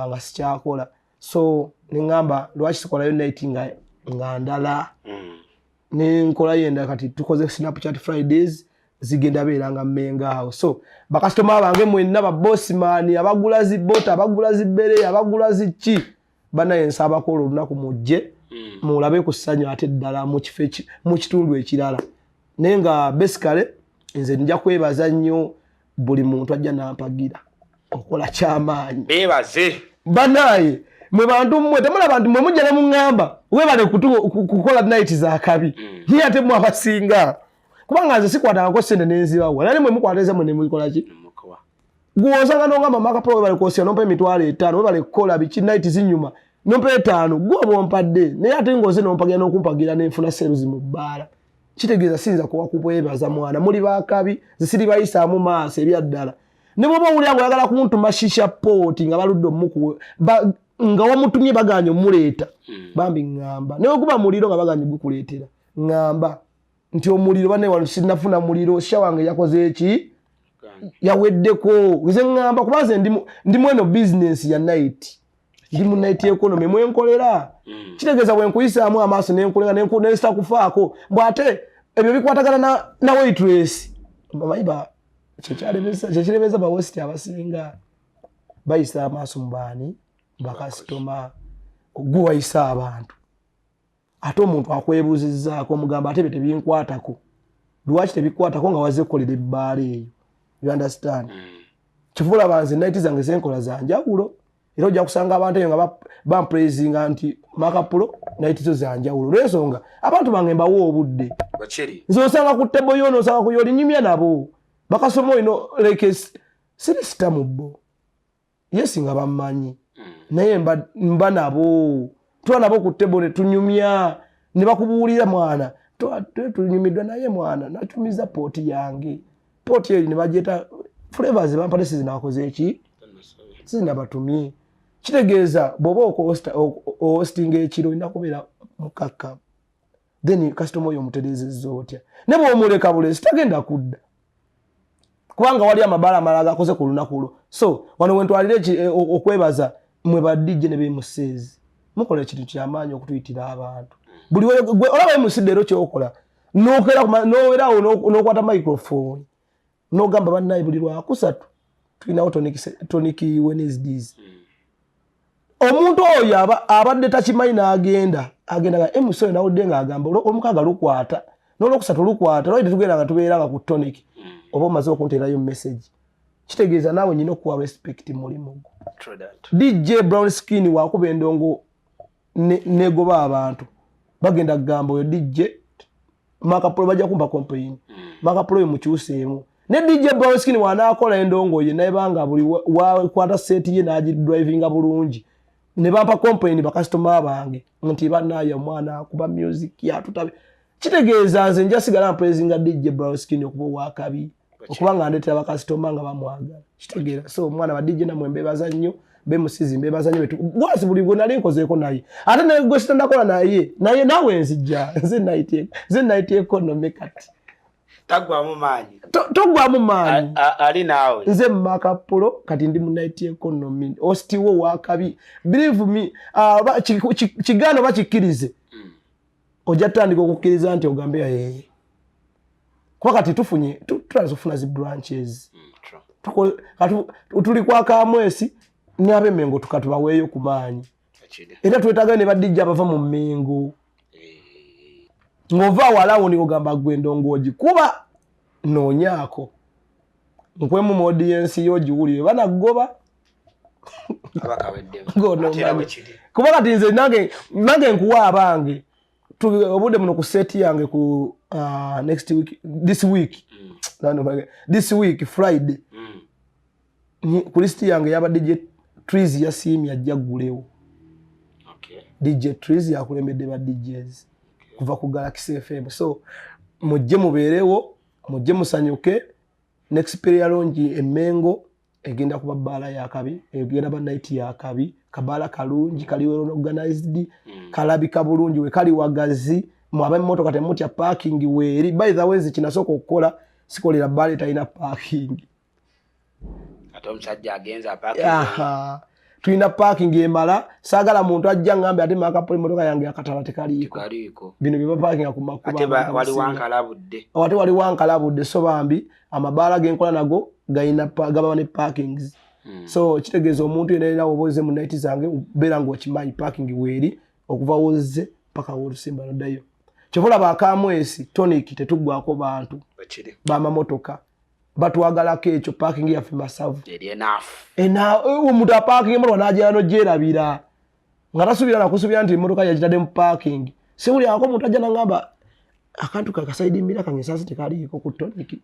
nga sikyakola so ningamba lwaki sikolayo night nga ndala ninkola yenda kati tukoze Snapchat Fridays zigenda beera nga mmenga awo so bakasitoma bange mwenna ba boss man abagula zi bota abagula zi bere abagula zi chi bana ensaba ko lunaku mujje mulabe ku ssanyu ate ddala mu kifechi mu kitundu ekirala nenga basically nze nja kwebaza nnyo buli muntu ajja nampagira okola kyamaanyi bebaze banaye mwe bantu mmwe temala bantu mwe mujja ne mungamba webale kukola night za kabi hiya ate mwe abasinga kubanga nze sikwata ko sente nenzibawo nani mwe mukwateza mwe ne mukola ki guosanga nongamba maka pro webale kosia nompe emitwalo 5 webale kukola biki night zinyuma nompe 5 gwo bompadde naye ate ngoze nompagira n'okumpagira n'enfuna seruzi mu bbala kitegeeza sinza kuwa kubwebaza mwana muli bakabi zisiri bayisaamu maaso ebyaddala ne bwoba owulira nga oyagala kuntuma shisha poti nga baludde omuku nga wamutumye baganye omuleeta bambi ngamba naye okuba muliro nga baganye gukuleetera ngamba nti omuliro bane wano sinafuna muliro sha wange yakoze eki yaweddeko nze ngamba kubanze ndi mweno business ya night ndi mu night economy mwenkolera kitegeeza bwenkuyisaamu amaaso nenkolega nenkunesta kufaako bwate ebyo bikwatagana na waitress mayiba kyekiremeza ba host abasinga bayisa amaaso mubani bakasitoma guwayisa abantu ate omuntu akwebuuzizzaako mugamba ate bye tebinkwatako lwaki tebikwatako nga waze kukolera ebbaala eyo you understand kivula banze night zange zenkola zanjawulo era ojja kusanga abantu eyo nga bampraising nti makapulo night zo zanjawulo lwensonga abantu bange mbawo obudde nze osanga ku tebo yono osanga ku yoli nyumya nabo bakasoma ino like sirisitamu bo yesi nga bamanyi naye mba nabo tuwa nabo ku tebo ne tunyumya ne bakubuulira mwana tunyumiddwa naye mwana natumiza poti yange poti eyo ne bagyeta flavors bampadde sizinabakoze eki sizinabatumye kitegeeza bw'oba ohostinga ekiro olina kubeera mukakka then kasitoma oyo omutereezezza otya ne bw'omuleka bulesi tagenda kudda kubanga wali amabaala amalala gakoze ku lunaku olwo so wano wentwalire okwebaza mwe badijje ne beemuseezi mukola ekintu kyamaanyi okutuyitira abantu buli olaba emusidde ero kyokola nowerawo n'okwata microphone n'ogamba bannaye buli lwakusatu tulinawo tonic Wednesdays omuntu oyo abadde takimanyi n'agenda nga emusoyo nawudde ng'agamba olwomukaaga lukwata n'olwokusatu lukwata lwaki tetugenda nga tubeeranga ku tonic oba omaze okunteerayo message kitegeeza naawe nyina okuwa respect mulimu gwo DJ Brown Skin wakuba endongo negoba abantu bagenda kugamba oyo DJ Makapulo bajja kumpa campaign Makapulo oyo mukyuseemu ne DJ Brown Skin wanaakola endongo ye naye banga buli wakwata seti ye n'agidravinga bulungi ne bampa campaign bakasitoma bange nti bannaye omwana akuba music yatutabe kitegeeza nze njasigala mpraising DJ Brown Skin okuba wakabi okubanga ndetera bakasitoma nga bamwagala kitegeera so omwana wa DJ namwe mbebaza nnyo bemusizi mbebaza nnyo bwasi buli gwe nali nkozeeko naye ate ne gwe sitandakola naye nawe nzijja nze night economy kati tagwamu maanyi togwamu maanyi ali naawe nze Makapulo kati ndi mu night economy ostiwo wakabi believe me kigaano bakikkirize ojja tandika okukkiriza nti ogambe yeye kuba kati tutazofuna zi branches tuli kwa Kamwesi n'abe Mengo tukatubaweeyo ku maanyi era twetaaga ne badijja abava mu Mengo ng'ova walawo ni ogamba gwe ndongoji kuba noonyaako nkwemu mu audience yo giwulire banagoba kuba kati nze nange nkuwa abange obudde muno ku seti yange ku next week this week Friday ku list yange yaba DJ Trees yasiimye ajja gulewo. DJ Trees yakulembedde ba DJs kuva ku Galaxy FM, so mujje mubeerewo, mujje musanyuke. Next period longi Emengo egenda kuba bala ya kabi, egenda ba night ya kabi, kabala kalungi kali organized, kalabika bulungi we kali wagazi, mwabe motoka temutya parking weeri. By the way kinasoko okukola sikolera bale taina parking. Ate omusajja agenza parking. Tuina parking emala sagala muntu ajja ngambe ate makapoli motoka yange akatala tekaliko. Bino biba parking ku makuba. Ate wali wankalabudde. Ate wali wankalabudde so bambi amabala genkola nago gaba ne parkings. So kitegeeza omuntu yenna oboze mu night zange bera ngo kimanyi parking weeri okuva woze paka wolusimba nodayo. Kyovola bakamwesi tonic tetugwako bantu. Bama motoka. Batwagalako ekyo parking yaffe masavu. Omuntu aparking motoka n'ajja no gyerabira. Nga tasubira nakusubira nti motoka yagitadde mu parking. Sewuli ako omuntu ajja nangamba akantu kakasaidi mbira kange sasa tekaliiko ku tonic.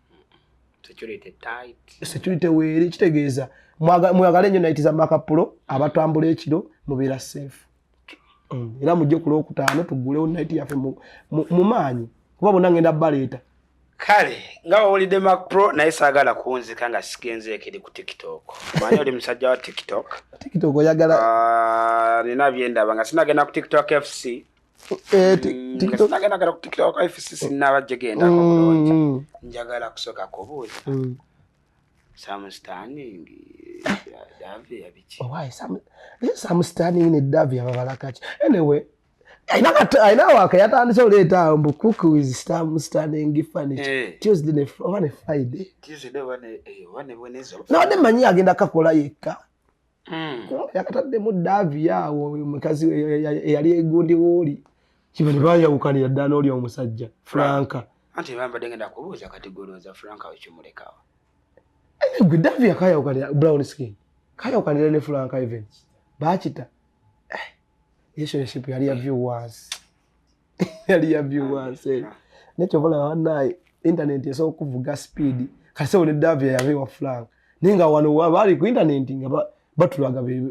Security weeri kitegeeza mwagale nnyo night za makapulo abatambula ekiro mubeera safe. Era mujje ku Lwokutaano tugulewo night yaffe mu maanyi kuba bonna ngenda baleeta. Kale nga olide Mac Pro naye saagala kunzika nga sigenze ekiri ku TikTok. Manyi oli musajja wa TikTok. TikTok oyagala nina byendaba nga sinagenda ku TikTok FC. TikTok sinagenda ku TikTok FC sinabajje genda ko bulungi. Njagala kusoka kubuuza. Some standing Davy abichi. Why some standing in Davy abalakachi. Anyway, I know akayatandise oleta mbu kuku is standing furniture. Tuesday ne Friday. Tuesday one Wednesday. No de manyi agenda kakola yekka. Yakatadde mu Davy yawo mukazi yali egundi woli. Kibani baya ukanira ddana oli omusajja Franka. Anti bamba dengenda kubuuza kategorizo za Franka wekimulekawa. Gwe Davy akaya ukanira brown skin. Kaya ukanira ne Franka events. Bachita. Relationship yali ya viewers. Yali ya viewers. Necho vola wana internet yeso kuvuga speed. Kase one Davy yabewa Franka. Ninga wano bali ku internet nga batulaga be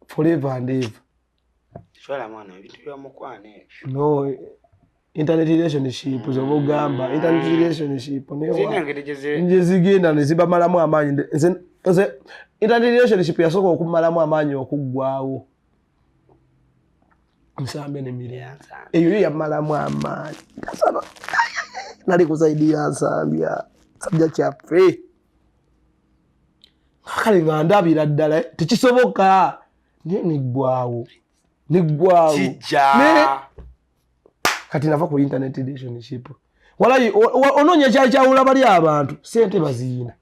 forever and ever. Shwala mwana bintu bya mukwane. No internet relationship zobogamba internet relationship nje zigenda nezibamalamu amanyi nze internet relationship yasoko okumalamu amanyi okuggwawo msambe ne milianza eyo yamalamu amanyi kasano nali kusaidia nsambya sabja chafe kale ngandabira ddala tekisoboka niggwawo Chija. Kati nava ku internet relationship. Walayi ononye kyawula bali abantu sente bazina.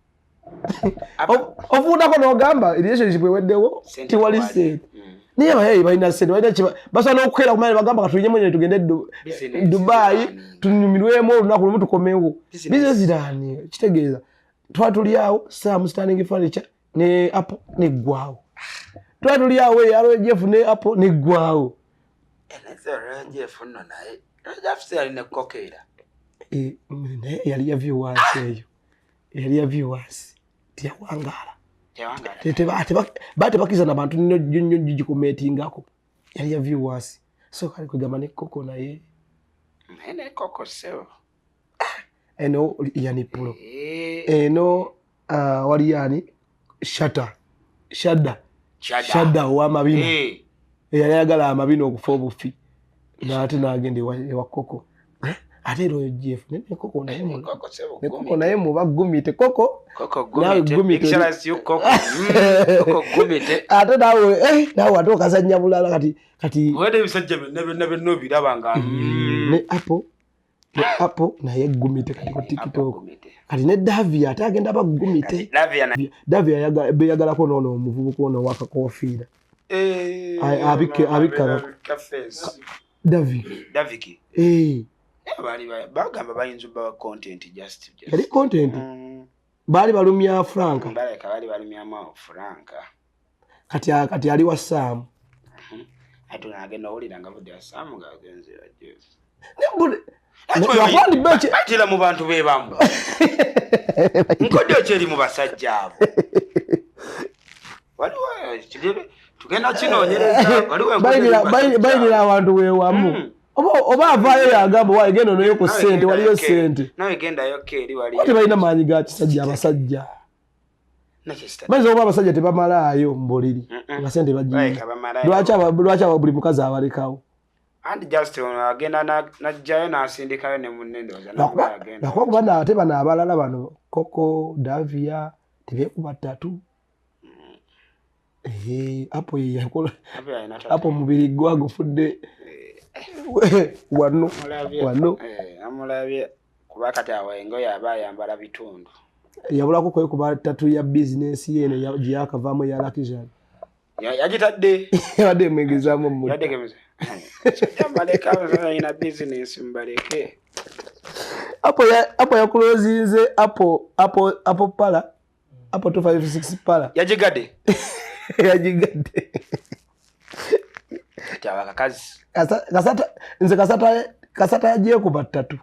Ofuda ko nogamba relationship weddewo ti wali sente. Niye baye bayina sente bayina chiba basa no kukhera kumale bagamba katulije mwenye tugende Dubai tunyumirwemo lunaku lumu tukomewo. Business zidani kitegeeza. Twatuli awo Sam standing furniture ne Apple ne gwawo. Twatuli awo yalo Jeff ne Apple ne gwawo. Eneze Jeff no naye. Jeff ali ne kokera. Ne yali ya viewers eyo. Yali ya viewers. Tia wangala. Tete bate bakiza na bantu nyo jikometingako. Yali ya viewers. So kali kugamba ne koko na ye. Mene koko seo. Eno yani pulo. Eno wali yani Shada wa mabino. Yali agala amabino okufa obufi. Nate nagende wa koko. Ate ro Jeff ne koko na yemu. Ne koko na yemu bagumite koko. Koko gumite. Excellence you koko. Koko gumite. Ate nawe atoka sanya bulala kati. Wede bisajja nebe no birabanga. Ne Apple na ye gumite kati ku TikTok. Kati ne Davy atagenda bagumite. Davy yagala ko nono omuvubuko ono waka kofira. Abika Daviki. Bali bagamba bayinza ba content just. Yali content. Bali balumya Franka. Bali balumya ma Franka. kati ali wa Sam ate nagenda owulira nga budde Sam ng'agenze ajje nakwandi beche atira mu bantu bebamu nkodyo kyeri mu basajja abo waliwo tugenda kinoonyereza waliwo bayinira abantu wewamu oba avaayo yagamba waayi genda onoyo ku ssente waliyo ssente nawe gendayo keeri wali ate balina maanyi ga kisajja abasajja bayinza oba abasajja tebamalaayo mu buliri nga ssente bagiye lwaki aba buli mukazi abalekawo and just agenda najjayo n'asindikayo ne munnendoza nakuba kuba ate bano abalala bano Koko Davia tebeekuba ttatu apo yeyakola apo mubiri gwa gufudde wano amulabye kuba kati awengo yaba ayambala bitundu yabulako kwekuba ttatu ya bizinesi yeno gyakavaamu ya Luxury yagitadde yabadde emwegezaamu mudde Maleka ina business mbaleke. Apo yakulozinze apo pala. Apo 256 pala. Yajigade. Yajigade. Tawa kazi. Kasata yaje ku batatu.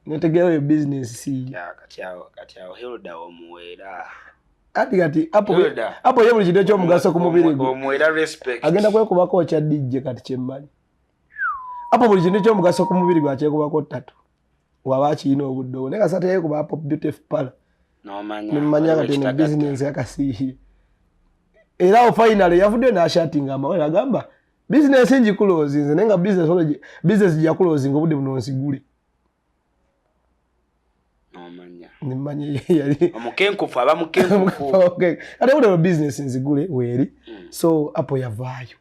Netegewe business si. Ya katiawo Hilda omuwera. Kati apo ye buli kintu ekyomugaso ku mubiri gwe omuwera respect agenda kwekubako kya DJ kati kyemmanyi apo buli kintu ekyomugaso ku mubiri gwe akyekubako ttatu waba akirina obudde naye kasata yekuba apo beautiful pala nemanya kati ne business yakasiiye era awo finally yavudde n'ashatinga amawere agamba business ngikulozinze naye nga business gyakulozinga obudde buno nsigule nimanye yali omukenkufu aba mukenkufu okay ate buli business nzigule weri so apo yavaayo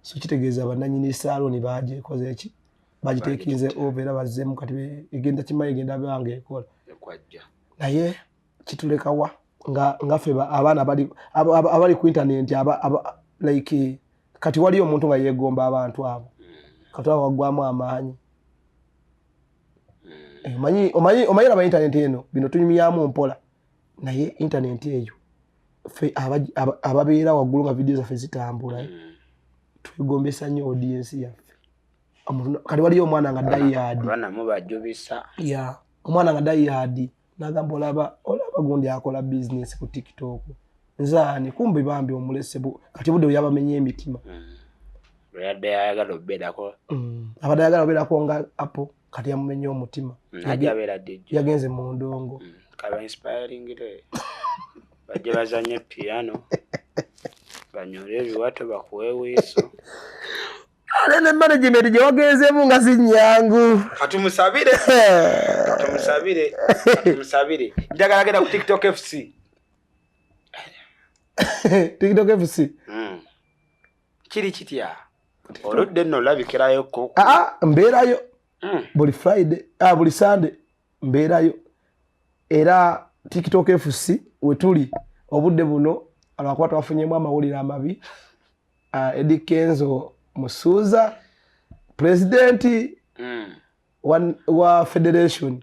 so kitegeeza abannanyini saloni baje koze eki bagitekinze overa bazzemu kati egenda kimayi egenda bange ekola ekwajja naye kitulekawa nga ffe abaana abali ku internet like kati waliyo omuntu nga yegomba abantu abo kati wagwamu amaanyi omanyi laba internet eno bino tunyumyamu mpola naye internet eyo fe ababeera waggulu nga video zaffe zitambula twegombesa nnyo audience yaffe kati waliyo omwana nga dayihard omwana nga dayihard n'agamba olaba gundi akola business ku TikTok nzaani kumbe bambi omulese kati budde yabamenye emitima abadde ayagala obeerako nga apo kati yamumenye omutima yagenze mu ndongo kaba inspiring le bajje bazanye piano banyole ebiwato bakuweweeso ale ne management gye wagenzeemu nga si nnyangu katumusabire njagala genda ku TikTok FC TikTok FC kiri kitya oludde nno olabikirayo ko mbeerayo buli Friday buli Sunday mbeerayo era TikTok FC wetuli obudde buno alwakuba twafunyemu amawulire amabi Eddie Kenzo Musuuza president wa federation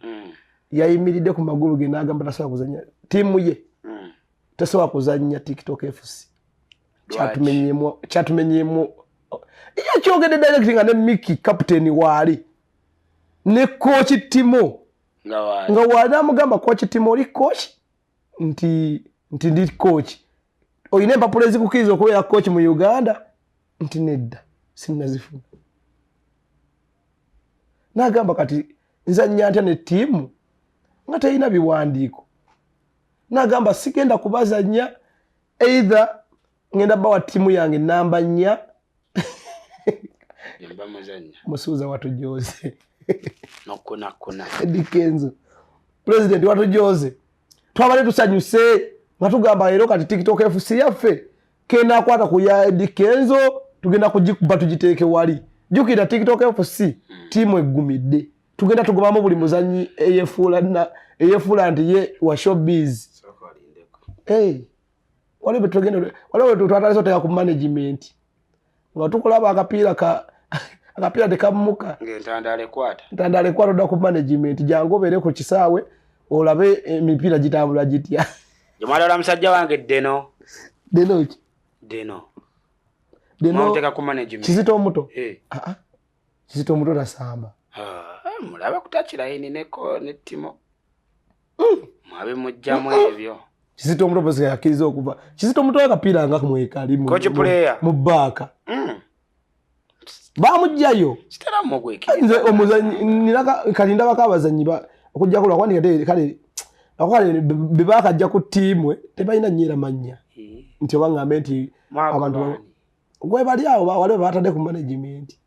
yayimiridde ku magulu ge n'agamba tasobola kuzanya tiimu ye tasobola kuzanya TikTok FC kyatumenyemu yakyogedde direct nga ne Mickey captain waali ne coach Timo nga waali amugamba coach Timo oli coach nti ndi coach oyina empapula ezikukkiriza okubeera coach mu Uganda nti nedda sinnazifuna n'agamba kati nzannya ntya ne ttiimu nga terina biwandiiko n'agamba sigenda kubazannya either ngenda bawa ttiimu yange namba 4 Musuuza watujoze nokuna Eddie Kenzo president watujoze twabale tusanyuse nga tugamba leero kati TikTok FC yaffe kenaakwata ku ya Eddie Kenzo tugenda kugikuba tugiteeke wali jukira TikTok FC tiimu eggumidde tugenda tugobamu buli muzanyi eyefuula nti ye wa showbiz waliwo twataliso teka ku management nga tukulaba akapiira tekamuka ntandale kwata odda ku management jangu obeere ku kisaawe olabe emipiira gitambula gitya jomwalala musajja wange deno ki Deno Deno ku management Kizito omuto ah Kizito omuto tasamba mulaba kutachira ini neko ne Timo mwabe mujjamu ebyo Kizito omuto bose yakiriza okuva Kizito omuto akapiira nga kumweka limu coach player mu baka bamujjayo sitara mogwekiriza nze omuzanyi niraka kalinda bakabazanyi okujja kulwa kwandika kale akwale bibaka ajja ku tiimwe tebalina nyira manya nti obangambe nti abantu gwe bali awo wale batade ku management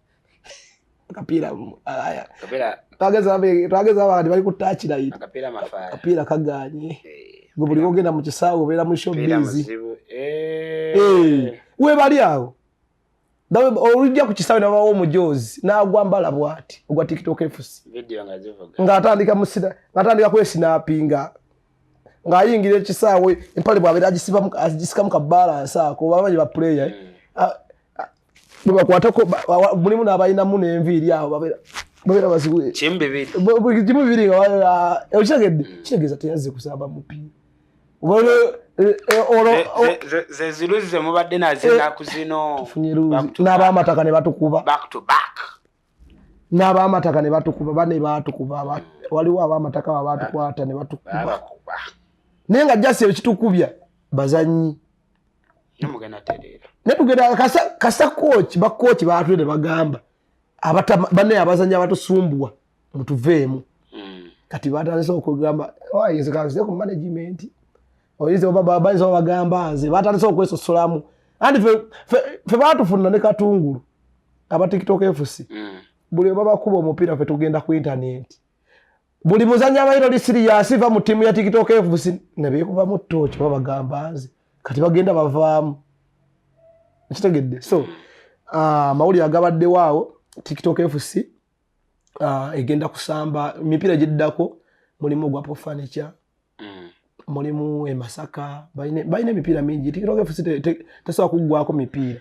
akapiira aya twageza abandi bali kutachira ito akapiira kaganye gwe buli ogenda mu kisaawo obera mu showbiz we bali awo dawe olujja ku kisaawo nabawo omujozi n'agwambala bwati ogwa TikTok FC video ngazivuga ng'atandika musida ng'atandika kwesinaapinga ng'ayingira ekisaawo empale bw'abeera agisikamu ka balance ako babanyi ba player bwe bakwatako mulimu n'abalinamu n'enviiri awo babeera bazibu kimu bibiri nga kitegeeza teyazze kusamba mupiira ze ziruze mubadde nazinaku zino n'ab'amataka ne batukuba back to back n'ab'amataka ne batukuba bane batukuba waliwo ab'amataka babatukwata ne batukuba naye nga jasi ekitukubya bazanyi netugenda kasa coach bakochi batwede bagamba bane abazanyi abatusumbwa mutuveemu kati batandise okugamba oyinzikaze ku management oyinze baba nzo bagamba nze batandise okwesosolamu andi fe batufuna ne katungulu aba TikTok FC buli baba kuba omupiira fe tugenda ku internet buli muzanyi abayiro li serious va mu timu ya TikTok FC nabe kuva mu torch baba bagamba nze kati bagenda bavaamu kitegedde so mawuli agabadde waawo TikTok FC egenda kusamba mipira jiddako mulimu gwa Furniture mulimu Masaka bayine mipira mingi TikTok FC tasobola kuggwako mipira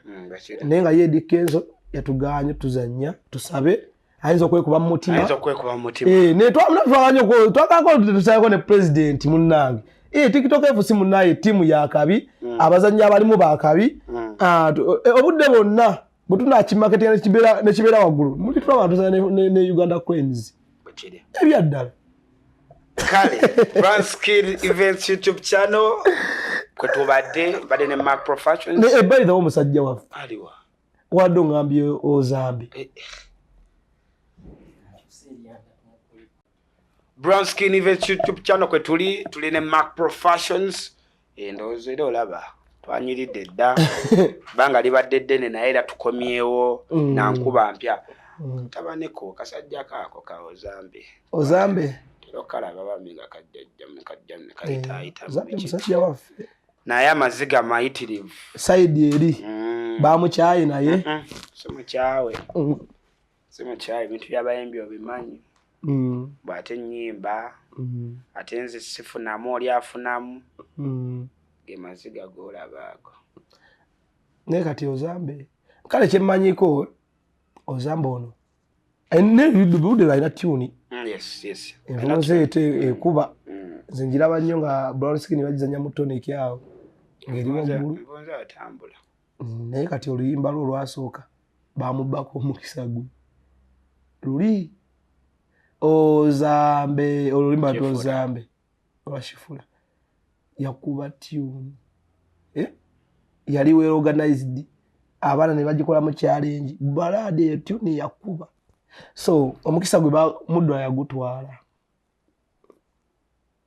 naye nga Yedi Kenzo yatuganye tuzanya tusabe ayinza okwekuba mu mutima ne twamulafanya twakako tusayeko ne president munnange TikTok FC munnaye timu ya kabi abazanyi abalimu bakabi obudde bonna butunakimarket ne kibera waggulu muli twaba ne Uganda Queens ebyaddala kale Brownskin Events YouTube channel kwetubadde ne Mark Professions ne by the way musajja wafu aliwa wadde ngambye ozambi Brownskin Events YouTube channel tuli ne Mark Professions endozo ero olaba twanyiridde dda banga libadde ddene naye era tukomyewo na nkuba mpya tabaneko kasajja kaako ka ozambe lokala baba minga kajja kalitaita musajja waffe naye amaziga mayitirivu side eri bamukyaye naye simukyawe bintu byabayimbi obimanyi bwate ennyimba ate nze sifunamu oli afunamu ge maziga g'olabaago naye kati ozambe kale kyemmanyiko ozambe ono nebudde lwalina tuni envuze ekuba nze njiraba nnyo nga Brownskin bagizanya mu tonic awo ng'erimu oggulu naye kati oluyimba lwo olwasooka bamubbako omukisa gwe luli ozambe olulima tozambe olwashifula yakuba tune yali well organized abaana ne bagikola mu challenge balade tune yakuba so omukisa gwe muddo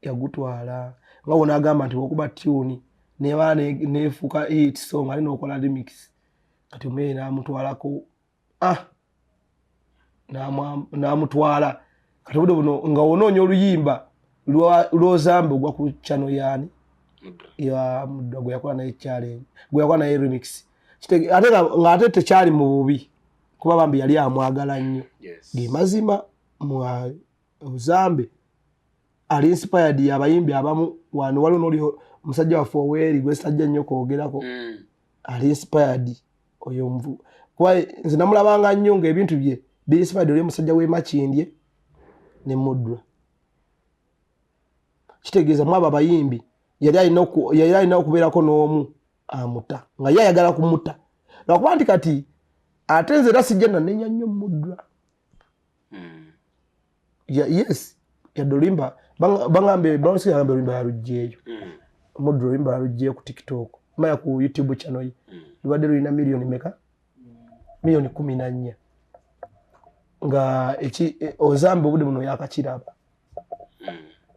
yagutwala nga wona agamba nti okuba tune ne bana nefuka hit song ali nokola remix kati umene namutwalako namutwala kati budde buno nga wonoonya oluyimba lwozambe ogwa ku channel yani ya muddo gwe yakola naye challenge gwe yakola naye remix ate nga tekyali mu bubi kuba bambi yali amwagala nnyo ge mazima mu ozambe ali inspired abayimbi abamu wano waliwo n'oli omusajja waffe Oweri gwe sajja nnyo kwogerako ali inspired oyo mvu kuba nze namulabanga nnyo ng'ebintu bye bi inspired oli omusajja w'Emakindye ne Mudra kitegeeza mwaba abayimbi yali alina okubeerako n'omu amuta nga ye ayagala kumuta lwakuba nti kati ate nze era sijja nanenya nnyo Mudra. Yes yadde oluyimba baŋŋambye Brownski yagambye oluyimba yalugjeeyo Mudra oluyimba yalugjeeyo ku TikTok maya ku YouTube channel ye lubadde lulina miliyoni meka miliyoni 14 nga Ozambe obudde buno yakakiraba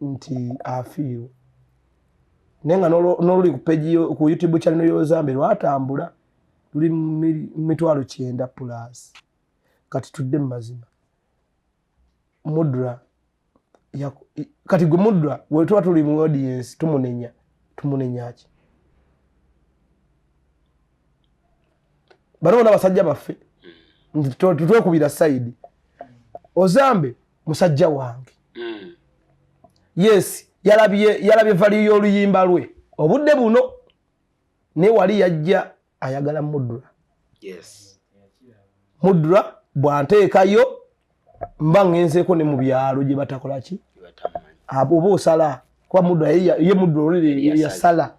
nti afiirwa naye nga n'oluli ku page ku YouTube channel y'Ozambe lwatambula luli mitwalo 9 plus kati tudde mu mazima Mudra kati gwe Mudra wetuba tuli mu audience tumunenya ki bano n'abasajja baffe tutwekubira side Ozambe musajja wange yes yalabye value y'oluyimba lwe obudde buno ne wali yajja ayagala Mudra. Yes. Mudra bwanteekayo mba ngenzeeko ne mu byalo gye batakola ki oba osala kuba Mudra ye Mudra oluli yasala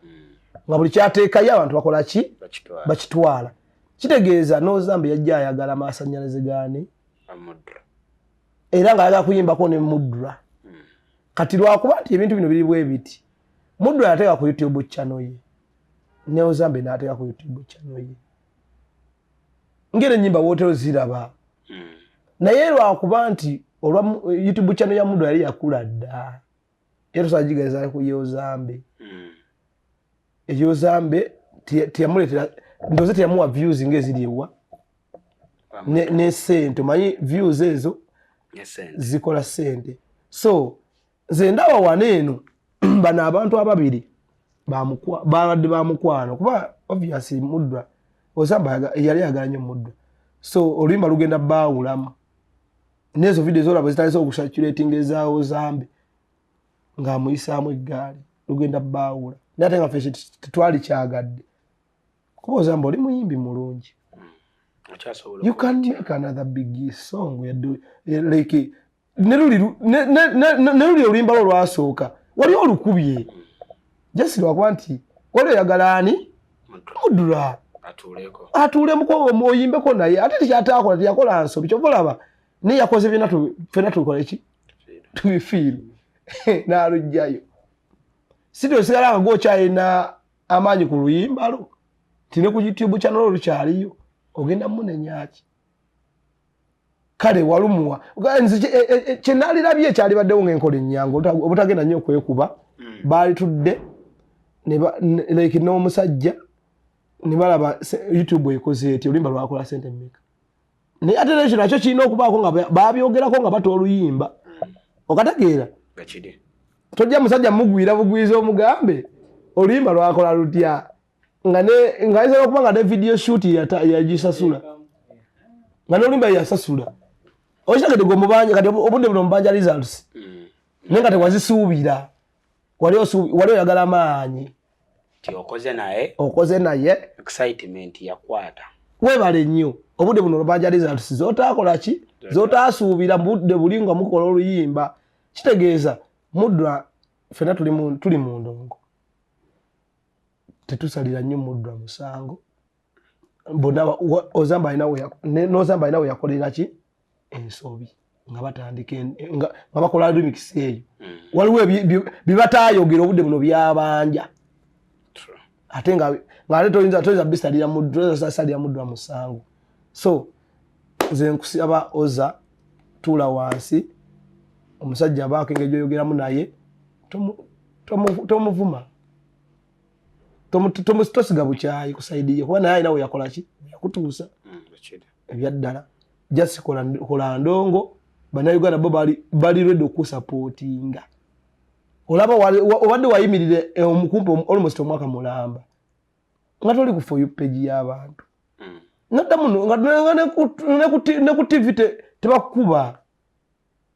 nga buli kyateekayo abantu bakola ki bakitwala kitegeeza n'Ozambe yajja ayagala amasannyalaze gaani era nga ayagala kuyimbako ne Mudra kati lwakuba nti ebintu bino biri bwe biti Mudra yateeka ku YouTube channel ye ne Ozambe n'ateeka ku YouTube channel ye ngere ennyimba wootero ziraba naye lwakuba nti olwa YouTube channel ya Mudra yali yakula dda era tusagigaza ku Ozambe Ozambe tiyamuletera ndoze tiyamuwa views ngeziri ewa ne sente manyi views ezo zikola sente so nze ndaba waneeno bano abantu ababiri babadde bamukwano kuba obviously Mudra Ozambe yali ayagala nnyo Mudra so oluyimba lugenda baawulamu nezo video zolaba zitaliso okushaculating eza Ozambe ng'amuyisaamu eggaali lugenda baawula naye ate nga ffe tetwali kyagadde kuba Ozambe oli muyimbi mulungi you can make another big song like neruli oluyimba lwo lwasooka wali olukubye just lwakuba nti wali oyagala ani Mudra atuulemu oyimbeko naye ate tekyataakola teyakola nsobi kyova olaba naye yakoze byonna ffenna tukola ki tubifiiru n'alugjayo si tosigala nga gwokyalina amaanyi ku luyimba lwo tine ku YouTube channel olukyaliyo ogenda munenyaki kale walumuwa kyenalirabye ekyalibaddewo ng'enkola ennyango obutagenda nnyo okwekuba baali tudde like n'omusajja ne balaba YouTube ekoze eti oluyimba lwakola sente mmeka naye ate nekyo nakyo kirina okubaako nga babyogerako nga bata oluyimba okategeera tojja musajja mugwira bugwiza omugambe oluyimba lwakola lutya nga ayinza okuba nga ne video shoot yagisasula nga n'oluyimba yasasula okitegedde gwe mubanja kati obudde buno mubanja results naye nga tewazisuubira wali oyagala maanyi okoze naye excitement yakwata webale nnyo obudde buno mubanja results zotaakola ki zotaasuubira budde buli nga mukola oluyimba kitegeeza Mudra ffenna tuli mu ndongo tetusalira nnyo Mudra musango bonna Ozambe alina we yakolera ki ensobi nga batandika nga bakola remix eyo waliwo bibataayogera obudde buno byabanja ate nga ate toyinza bisalira Mudra musango so nze nkusaba Oza tuula wansi omusajja abaako engeri gyoyogeramu naye tomuvuma tosiga bukyayi kusaidiye kuba naye alina we yakola ki yakutuusa ebyaddala just kola ndongo bannayuganda bo bali ready okusapootinga olaba obadde wayimirire omukumpi almost omwaka mulamba nga toli ku for you page y'abantu naddamu nga ne ku TV tebakuba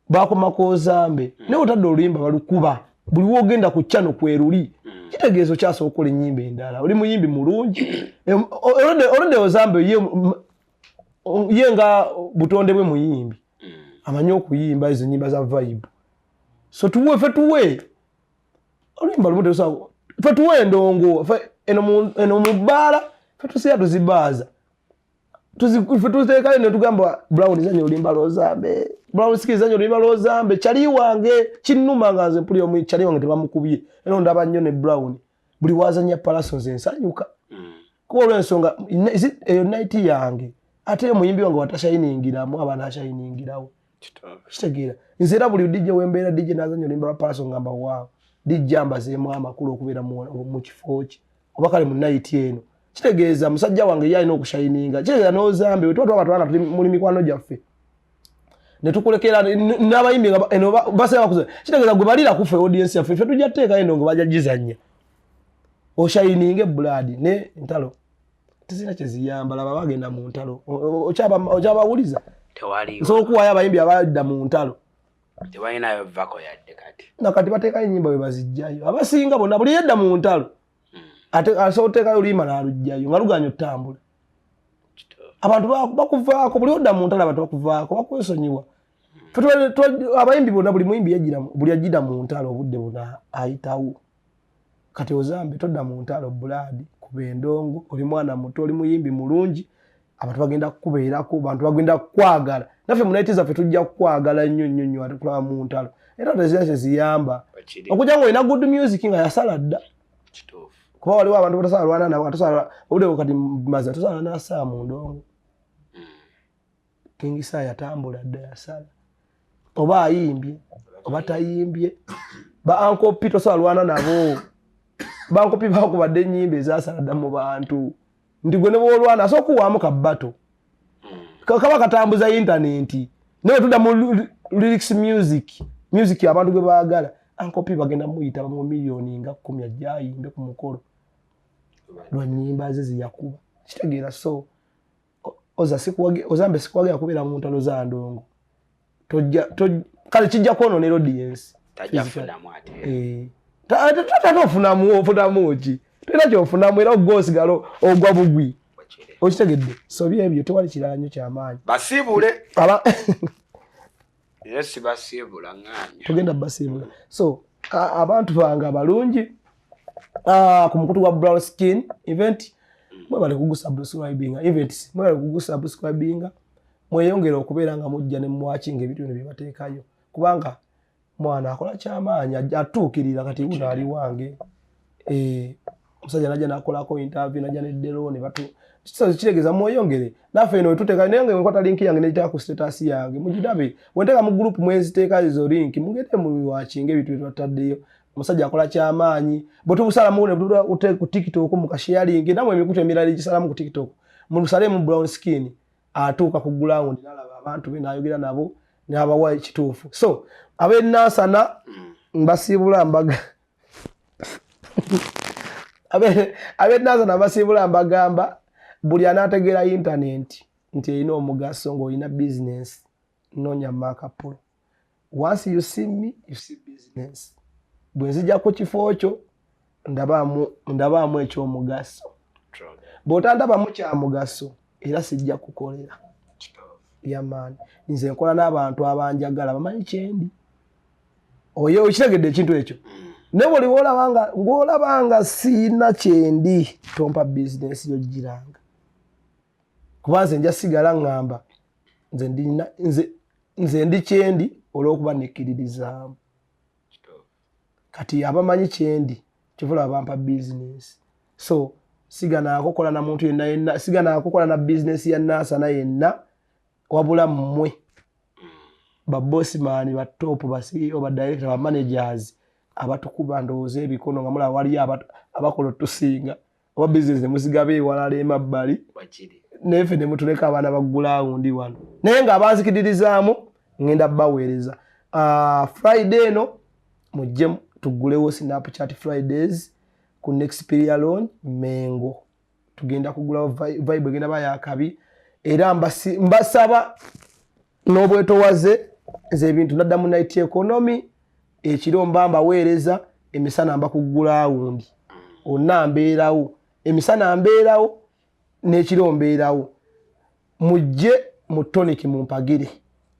bakomako Ozambe naye otadde oluyimba balukuba buli wogenda ku channel kweruli kitegeezo kyasooka okukola ennyimba endala oli muyimbi mulungi olwadde Ozambe ye nga butonde bwe muyimbi amanyi okuyimba ezo nnyimba za vibe so tuwe oluyimba lumu fe tuwe endongo eno mubala fetusiya tuzibaza tuziteekayo ne tugamba Brown zanyo olimba lozambe Brown skills zanyo olimba lozambe chali wange kinnuma nga nze mpulira mu chali wange tebamukubye eno ndaba nnyo ne Brown buli wazanya Palasons ensanyuka kuba olw'ensonga eyo night yange ate muyimbi wange watashayiningiramu abana ashayiningirawo kitegeera nze era buli DJ wembeera DJ nazanya olimba lwa Palasons ngamba waaw DJ ambazeemu amakulu okubeera mu kifo ki oba kale mu night eno kitegeeza musajja wange yalina okushayininga kitegeeza n'ozambe we tuba twatwana tuli muli mikwano gyaffe ne tukulekera n'abayimbi eno basaba bakuze kitegeeza gwe balira kufe audience yaffe ffe tujja teeka eno ngo bajja gizanya oshayininge blood ne ntalo tizina kyeziyamba laba bagenda mu ntalo okyabawuliza tewaliwo so okuwayo abayimbi abadda mu ntalo tewalinayo vako yadde kati nakati bateekayo ennyimba we bazijjayo abasinga bonna buli yedda mu ntalo ate asoteekayo oluyimba n'alugjayo nga luganya otambula abantu bakuvaako buli odda mu ntalo abantu bakuvaako bakwesonyiwa abayimbi bonna buli muyimbi buli ajjira mu ntalo obudde buna ayitawo kati ozambe todda mu ntalo buladi kuba endongo oli mwana muto oli muyimbi mulungi abantu bagenda kukubeerako abantu bagenda kukwagala naffe munaiti zaffe tujja kukwagala nnyo ate kulaba mu ntalo era tezina kyeziyamba okujja nga olina good music nga yasala dda kuba waliwo abantu batasala lwana nabo atasala obudde kati maze tosala nasaa mu ndongo King Saa yatambula dda yasala oba ayimbye oba tayimbye ba Uncle P tosala lwana nabo ba Uncle P bakubadde ennyimba ezasala dda mu bantu ndi gwe ne bwolwana so okuwaamu kabbato kaba katambuza internet naye tudda mu lyrics music abantu gwe baagala Uncle P bagenda muyita mu milioni nga 10 ajayimbe ku mukolo lwa nnyimba ze ziyakuba kitegeera so ozambe sikuwage akubeera mu ntalo za ndongo kale kijja kwononera audience tajafunamu ate ofunamu ki tolina kyofunamu era ogwosigalo ogwa bugwi okitegedde so byebyo tewali kirala nnyo kyamaanyi basiibule yes basiibula ng'anya tugenda basiibula so abantu bange abalungi ku mukutu gwa Brown Skin event mwebale kugusubscribinga events mwebale kugusubscribinga mweyongera okubeera nga mujja ne mwachinga ebintu bino bye bateekayo kubanga mwana akola kyamaanyi atuukirira kati uno ali wange omusajja najja nakolako interview najja ne Delone batu kitegeeza mweyongere naffe eno tuteeka naye nkwata link yange n'egiteeka ku status yange mugirabe wenteeka mu group mweziteeka izo link mugende muwachinga ebintu bye twataddeyo omusajja akola kyamaanyi bwe tubusalamu ne ku TikTok mu kasharing namwe emikutu emirala egisalamu ku TikTok mulusale mu Brown Skin atuuka ku ground n'alaba abantu be n'ayogera nabo n'abawa ekituufu so ab'ennansana mbasiibula mbaga ab'ennansana mbasiibula mbagamba buli anaategeera internet nti erina omugaso ng'olina business noonya Makapulo once you see me you see business bwe nzija ku kifo kyo ndabaamu ekyomugaso bw'otandabamu kya mugaso era sijja kukolera yamaani nze nkola n'abantu abanjagala bamanyi kyendi oyo okitegedde ekintu ekyo naye buli ng'olabanga siina kyendi tompa bizinesi yogiranga kuba nze nja sigala ŋŋamba nze ndi kyendi olw'okuba nekkiririzaamu kati abamanyi kyendi kivula bampa bizinesi so siganaako kola na muntu yenna siganaako kola na bizinesi ya Nansana yenna wabula mmwe babossimaani batoopu CEO badirector bamanagers abatukuba ndowooza ebikono nga mulaba waliyo abakola otusinga oba bizinesi nemusigaba ewalala emabbali naye ffe ne mutuleka abaana baggulawundi wano naye ng'abanzikiririzaamu ngenda baweereza Friday eno mujje tugulewo Snapchat Fridays ku Nexperia Lounge Mengo tugenda kugulawo vibe egenda bayakabi era mbasaba n'obwetowaze nze ebintu nadda mu night economy ekiro mbamba weereza emisana mba kugulawundi onna mbeerawo emisana mbeerawo n'ekiro mbeerawo mujje mu tonic mumpagire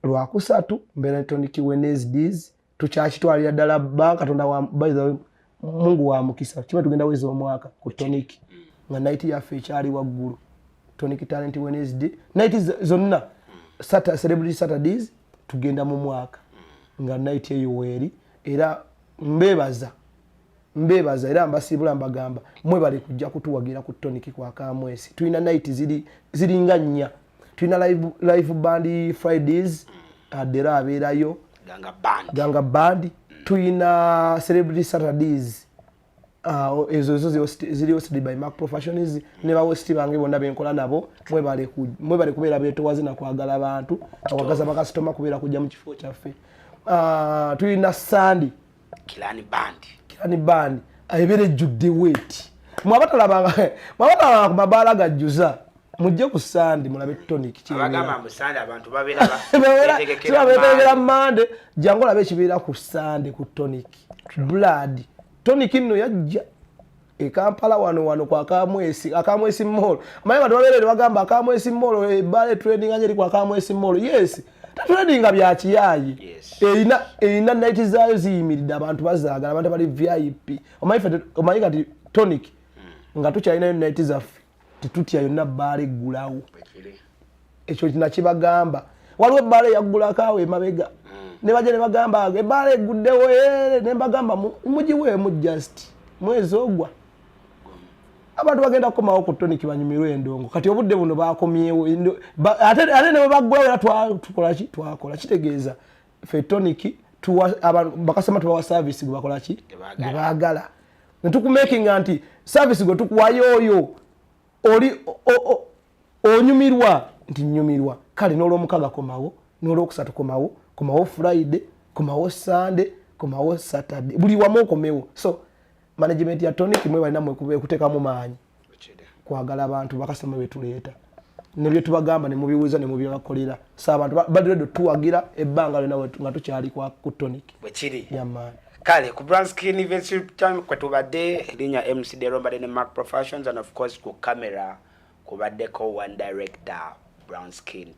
lwakusatu mbeera ne tonic Wednesdays tukyakitwalira ddala Katonda wa by the way Mungu wa mukisa kiba tugenda wezi omwaka ku Tonic nga night yaffe ekyali waggulu Tonic Talent Wednesday night zonna Celebrity Saturdays tugenda mu mwaka nga night eyo weeri era mbebaza era mbasibula mbagamba mwe bali kujja kutuwagira ku Tonic kwa Kamwesi tulina night ziringa nnya tulina live band Fridays adera abeerayo ganga band tulina Celebrity Saturdays ezo ziri hosted by Mark Professionals ne ba host bange bonna benkola nabo mwe bali kubeera betowaze na kwagala abantu awagaza bakasitoma kubeera kujja mu kifo kyaffe tulina Sunday Kilani band ayebere judde wait mwabatalabanga ku mabaala gajjuza mujje ku Sunday mulabe Tonic abagamba mu Sunday abantu babeera babeera Monday jango labe kibeera ku Sunday ku Tonic blood Tonic nno yajja Kampala wano kwa Kamwesi Mall maye bantu babeere bagamba Kamwesi Mall ebale training anyeri kwa Kamwesi Mall yes trading bya kiyayi erina night zaayo ziyimiridde abantu bazaagala abantu bali VIP omanyi kati Tonic nga tukyalina night zaffe tetutya yonna baale eggulawo ekyo kinakibagamba waliwo ebbaala eyaggulako awo emabega ne bajja ne bagamba ebbaala egguddewo ne mbagamba mugiweemu just mwezi ogwa abantu bagenda kukomawo ku Tonic banyumirwe endongo kati obudde buno bakomyewo ate ne bwe baggulawo era twakola kitegeeza ffe Tonic bakasema tubawa service gwe bakola ki gwe baagala ne tukumakinga nti service gwe tukuwayo oyo oli onyumirwa nti nyumirwa kale n'olwomukaga komawo n'olwokusatu komawo Friday komawo Sunday komawo Saturday buli wamu okomewo so management ya Tonic mwe balina mwe kuteekamu maanyi kwagala abantu bakasema betuleeta nebyo tubagamba ne mubiwuza ne mubyakolera so abantu badire tuwagira ebbanga lyo nga tukyali ku Tonic bwekiri yamaani kale ku Brown Skin Events time kwetubadde linya MC Dero mbadde ne Mark Professions and of course ku camera kubaddeko one director Brown Skin